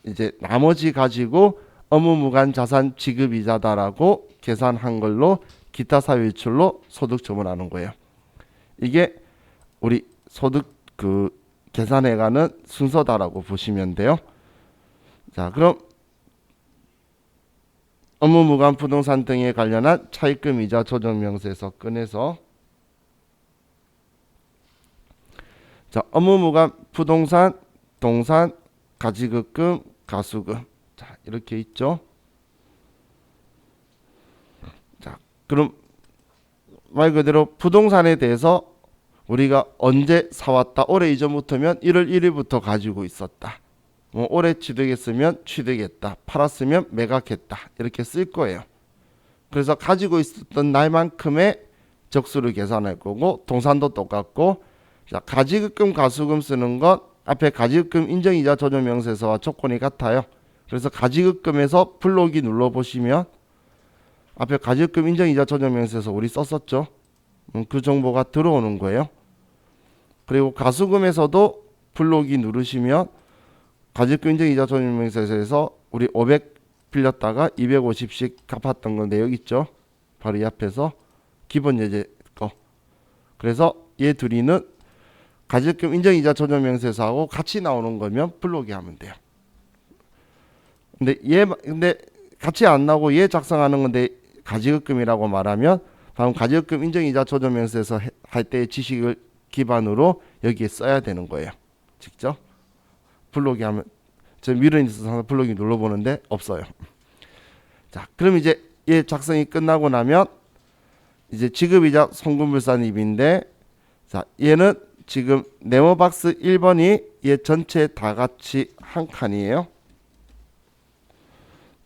이제 나머지 가지고 업무무관 자산 지급이자다라고 계산한 걸로 기타 사유출로 소득 처분하는 거예요. 이게 우리 소득 계산해가는 순서다라고 보시면 돼요. 자, 그럼 업무무관 부동산 등에 관련한 차입금 이자 조정 명세서 꺼내서 자, 업무무관 부동산, 동산, 가지급금, 가수금. 자, 이렇게 있죠. 자, 그럼 말 그대로 부동산에 대해서 우리가 언제 사왔다. 올해 이전부터면 1월 1일부터 가지고 있었다. 뭐 올해 취득했으면 취득했다. 팔았으면 매각했다. 이렇게 쓸 거예요. 그래서 가지고 있었던 날만큼의 적수를 계산할 거고 동산도 똑같고 자, 가지급금 가수금 쓰는 것 앞에 가지급금 인정이자 조정명세서와 조건이 같아요. 그래서 가지급금에서 불러오기 눌러보시면 앞에 가지급금 인정이자 조정명세서 우리 썼었죠. 그 정보가 들어오는 거예요. 그리고 가수금에서도 불러오기 누르시면 가지급금 인정이자 조정명세서에서 우리 500 빌렸다가 250씩 갚았던 거 내역 있죠. 바로 이 앞에서 기본 예제 거. 그래서 얘 둘이는 가지급금 인정이자 조정명세서하고 같이 나오는 거면 불러오기 하면 돼요. 근데 같이 안 나오고 얘 작성하는 건데 가지급금이라고 말하면 다음 가지급금 인정이자 조정명세서 할 때의 지식을 기반으로 여기에 써야 되는 거예요. 직접 불러오기 하면 저 미련이 있어서 불러오기 눌러보는데 없어요. 자, 그럼 이제 얘 작성이 끝나고 나면 이제 지급이자 송금불산입인데 자, 얘는 지금 네모박스 1번이 얘 전체 다 같이 한 칸이에요.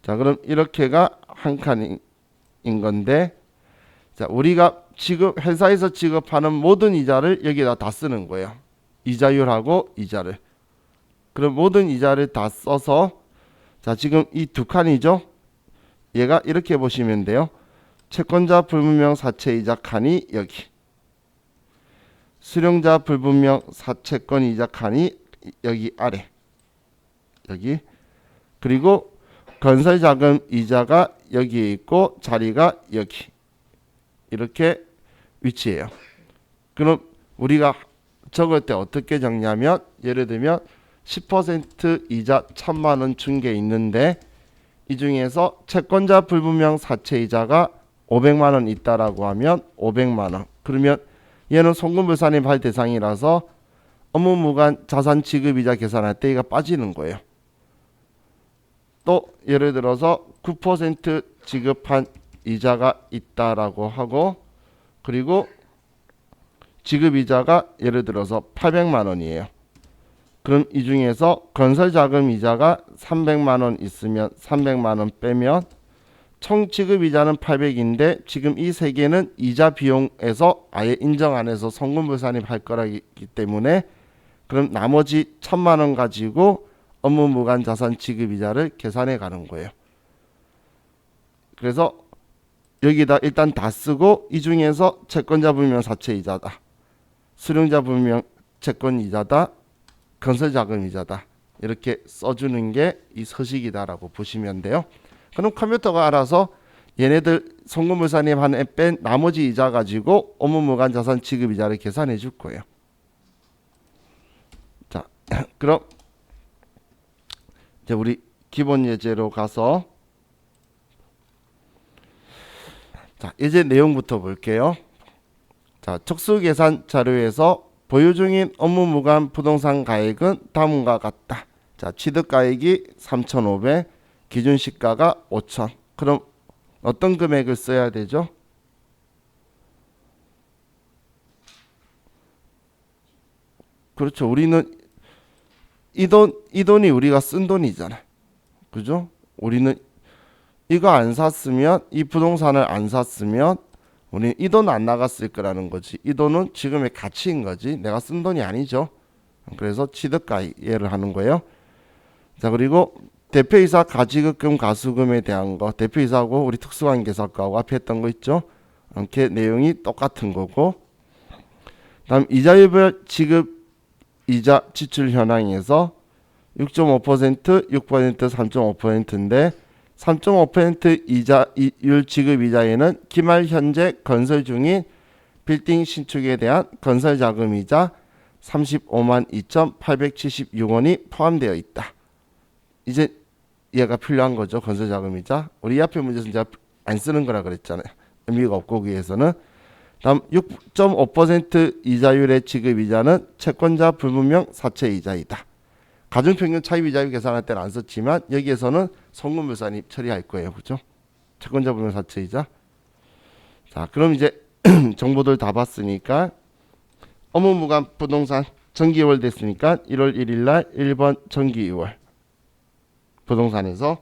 자, 그럼 이렇게가 한 칸인 건데 자, 우리가 회사에서 지급하는 모든 이자를 여기다 다 쓰는 거예요. 이자율하고 이자를. 그럼 모든 이자를 다 써서 자, 지금 이 두 칸이죠. 얘가 이렇게 보시면 돼요. 채권자 불분명 사채이자 칸이 여기. 수령자 불분명 사채권 이자 칸이 여기 아래. 여기. 그리고 건설자금 이자가 여기에 있고 자리가 여기. 이렇게 위치해요. 그럼 우리가 적을 때 어떻게 적냐면 예를 들면 10% 이자 1,000만 원 준 게 있는데 이 중에서 채권자 불분명 사채 이자가 500만 원 있다라고 하면 500만 원. 그러면 얘는 송금불산입 할 대상이라서 업무무관 자산 지급이자 계산할 때 이가 빠지는 거예요. 또 예를 들어서 9% 지급한 이자가 있다라고 하고 그리고 지급이자가 예를 들어서 800만 원이에요. 그럼 이 중에서 건설자금 이자가 300만 원 있으면 300만 원 빼면 총 지급이자는 800인데 지금 이 세 개는 이자 비용에서 아예 인정 안 해서 송금불산입할 거라기 때문에 그럼 나머지 1,000만 원 가지고 업무무관 자산 지급이자를 계산해 가는 거예요. 그래서 여기다 일단 다 쓰고 이 중에서 채권자 불명 사채 이자다. 수령자 불명 채권 이자다. 건설자금 이자다. 이렇게 써주는 게 이 서식이다라고 보시면 돼요. 그럼 컴퓨터가 알아서 얘네들 송금불산입한 애 뺀 나머지 이자 가지고 업무무관 자산 지급 이자를 계산해 줄 거예요. 자, 그럼 이제 우리 기본 예제로 가서 자, 예제 내용부터 볼게요. 자, 척수계산 자료에서 보유 중인 업무무관 부동산 가액은 다음과 같다. 자, 취득가액이 3,500, 기준시가가 5,000. 그럼 어떤 금액을 써야 되죠? 그렇죠. 우리는 이 돈이 우리가 쓴 돈이잖아. 그죠? 우리는 이거 안 샀으면 이 부동산을 안 샀으면 우리 이 돈 안 나갔을 거라는 거지. 이 돈은 지금의 가치인 거지. 내가 쓴 돈이 아니죠. 그래서 취득가액을 하는 거예요. 자, 그리고 대표이사 가지급금 가수금에 대한 거 대표이사하고 우리 특수관계사과하고 앞에 했던 거 있죠. 이렇게 내용이 똑같은 거고 다음 이자율별 지급 이자 지출 현황에서 6.5%, 6%, 3.5%인데 3.5% 이자율 지급 이자에는 기말 현재 건설 중인 빌딩 신축에 대한 건설 자금 이자 35만 2,876원이 포함되어 있다. 이제 얘가 필요한 거죠. 건설 자금 이자. 우리 앞에 문제에서 이제 안 쓰는 거라 그랬잖아요. 의미가 없고 거기에서는. 다음 6.5% 이자율의 지급 이자는 채권자 불분명 사채 이자이다. 가중평균 차입 이자율 계산할 때는 안 썼지만 여기에서는 송금불산입 처리할 거예요. 그죠? 채권자 불분명 사채 이자. 자, 그럼 이제 정보들 다 봤으니까 업무무관 부동산 정기 2월 됐으니까 1월 1일 날 1번 정기 2월 부동산에서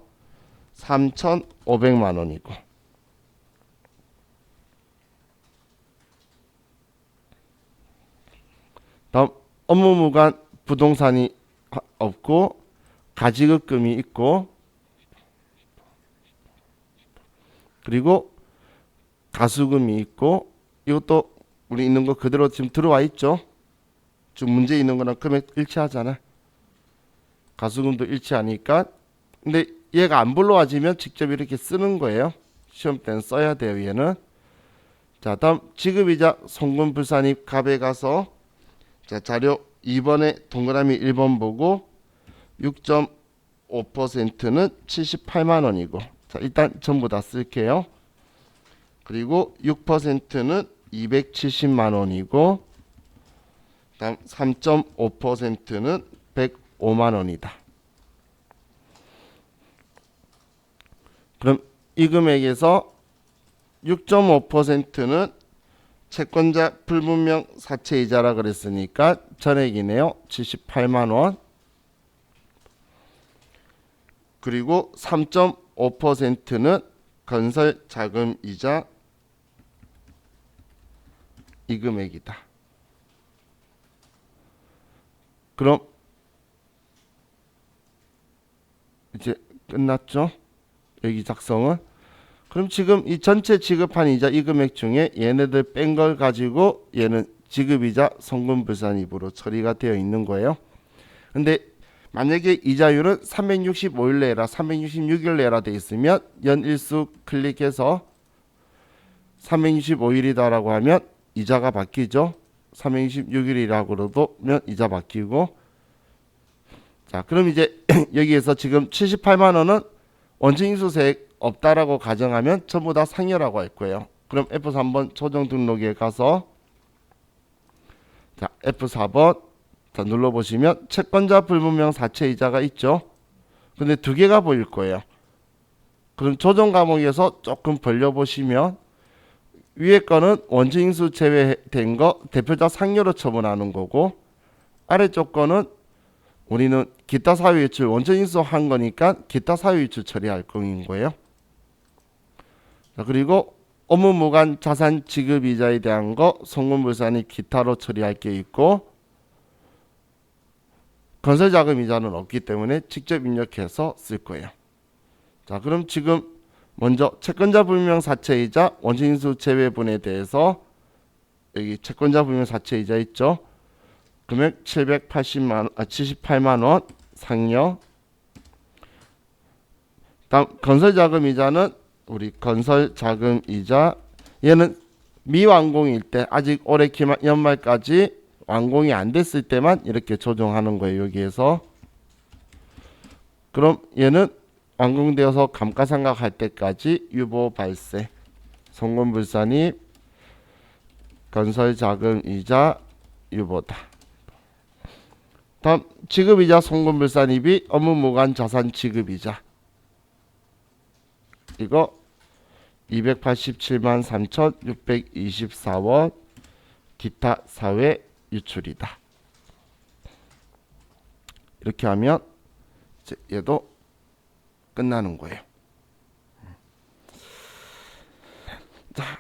3,500만 원이고 다음 업무무관 부동산이 없고 가지급금이 있고 그리고 가수금이 있고 이것도 우리 있는 거 그대로 지금 들어와 있죠. 지금 문제 있는 거랑 금액 일치하잖아. 가수금도 일치하니까 근데 얘가 안 불러와지면 직접 이렇게 쓰는 거예요. 시험 때는 써야 돼요. 얘는. 자, 다음 지급이자 송금불산입 값에 가서 자, 자료 2번에 동그라미 1번 보고 6.5%는 78만 원이고 자, 일단 전부 다 쓸게요. 그리고 6%는 270만 원이고 다음 3.5%는 105만 원이다. 그럼 이 금액에서 6.5%는 채권자 불분명 사채이자라 그랬으니까 전액이네요. 78만 원. 그리고 3.5%는 건설 자금 이자 이 금액이다. 그럼 이제 끝났죠? 여기 작성은. 그럼 지금 이 전체 지급한 이자 이 금액 중에 얘네들 뺀 걸 가지고 얘는 지급이자 송금불산입으로 처리가 되어 있는 거예요. 근데 만약에 이자율은 365일 내라 366일 내라 돼 있으면 연일수 클릭해서 365일이다라고 하면 이자가 바뀌죠. 366일이라고 그러면 이자 바뀌고 자, 그럼 이제 여기에서 지금 78만 원은 원칙인수세액 없다라고 가정하면 전부 다 상여라고 할 거예요. 그럼 F3번 조정 등록에 가서 자, F4번 자, 눌러보시면 채권자 불분명 사채이자가 있죠. 근데 두 개가 보일 거예요. 그럼 조정 과목에서 조금 벌려보시면 위에 거는 원칙인수 제외된 거 대표자 상여로 처분하는 거고, 아래쪽 거는 우리는 기타 사유이출 원칙인수 한 거니까 기타 사유이출 처리할 거예요. 자, 그리고 업무 무관 자산 지급 이자에 대한 거 송금불산이 기타로 처리할 게 있고, 건설자금 이자는 없기 때문에 직접 입력해서 쓸 거예요. 자, 그럼 지금 먼저 채권자 불명 사채이자 원칙인수 제외분에 대해서 여기 채권자 불명 사채이자 있죠. 금액 78만 원 상여. 다음 건설자금 이자는 우리 건설자금 이자, 얘는 미완공일 때 아직 올해 연말까지 완공이 안 됐을 때만 이렇게 조정하는 거예요. 여기에서. 그럼 얘는 완공되어서 감가상각할 때까지 유보 발생, 송금불산입, 건설자금이자 유보다. 다음 지급이자 송금불산입이 업무무관 자산 지급이자, 이거 287만 3,624원 기타 사회 유출이다. 이렇게 하면 얘도 끝나는 거예요. 자,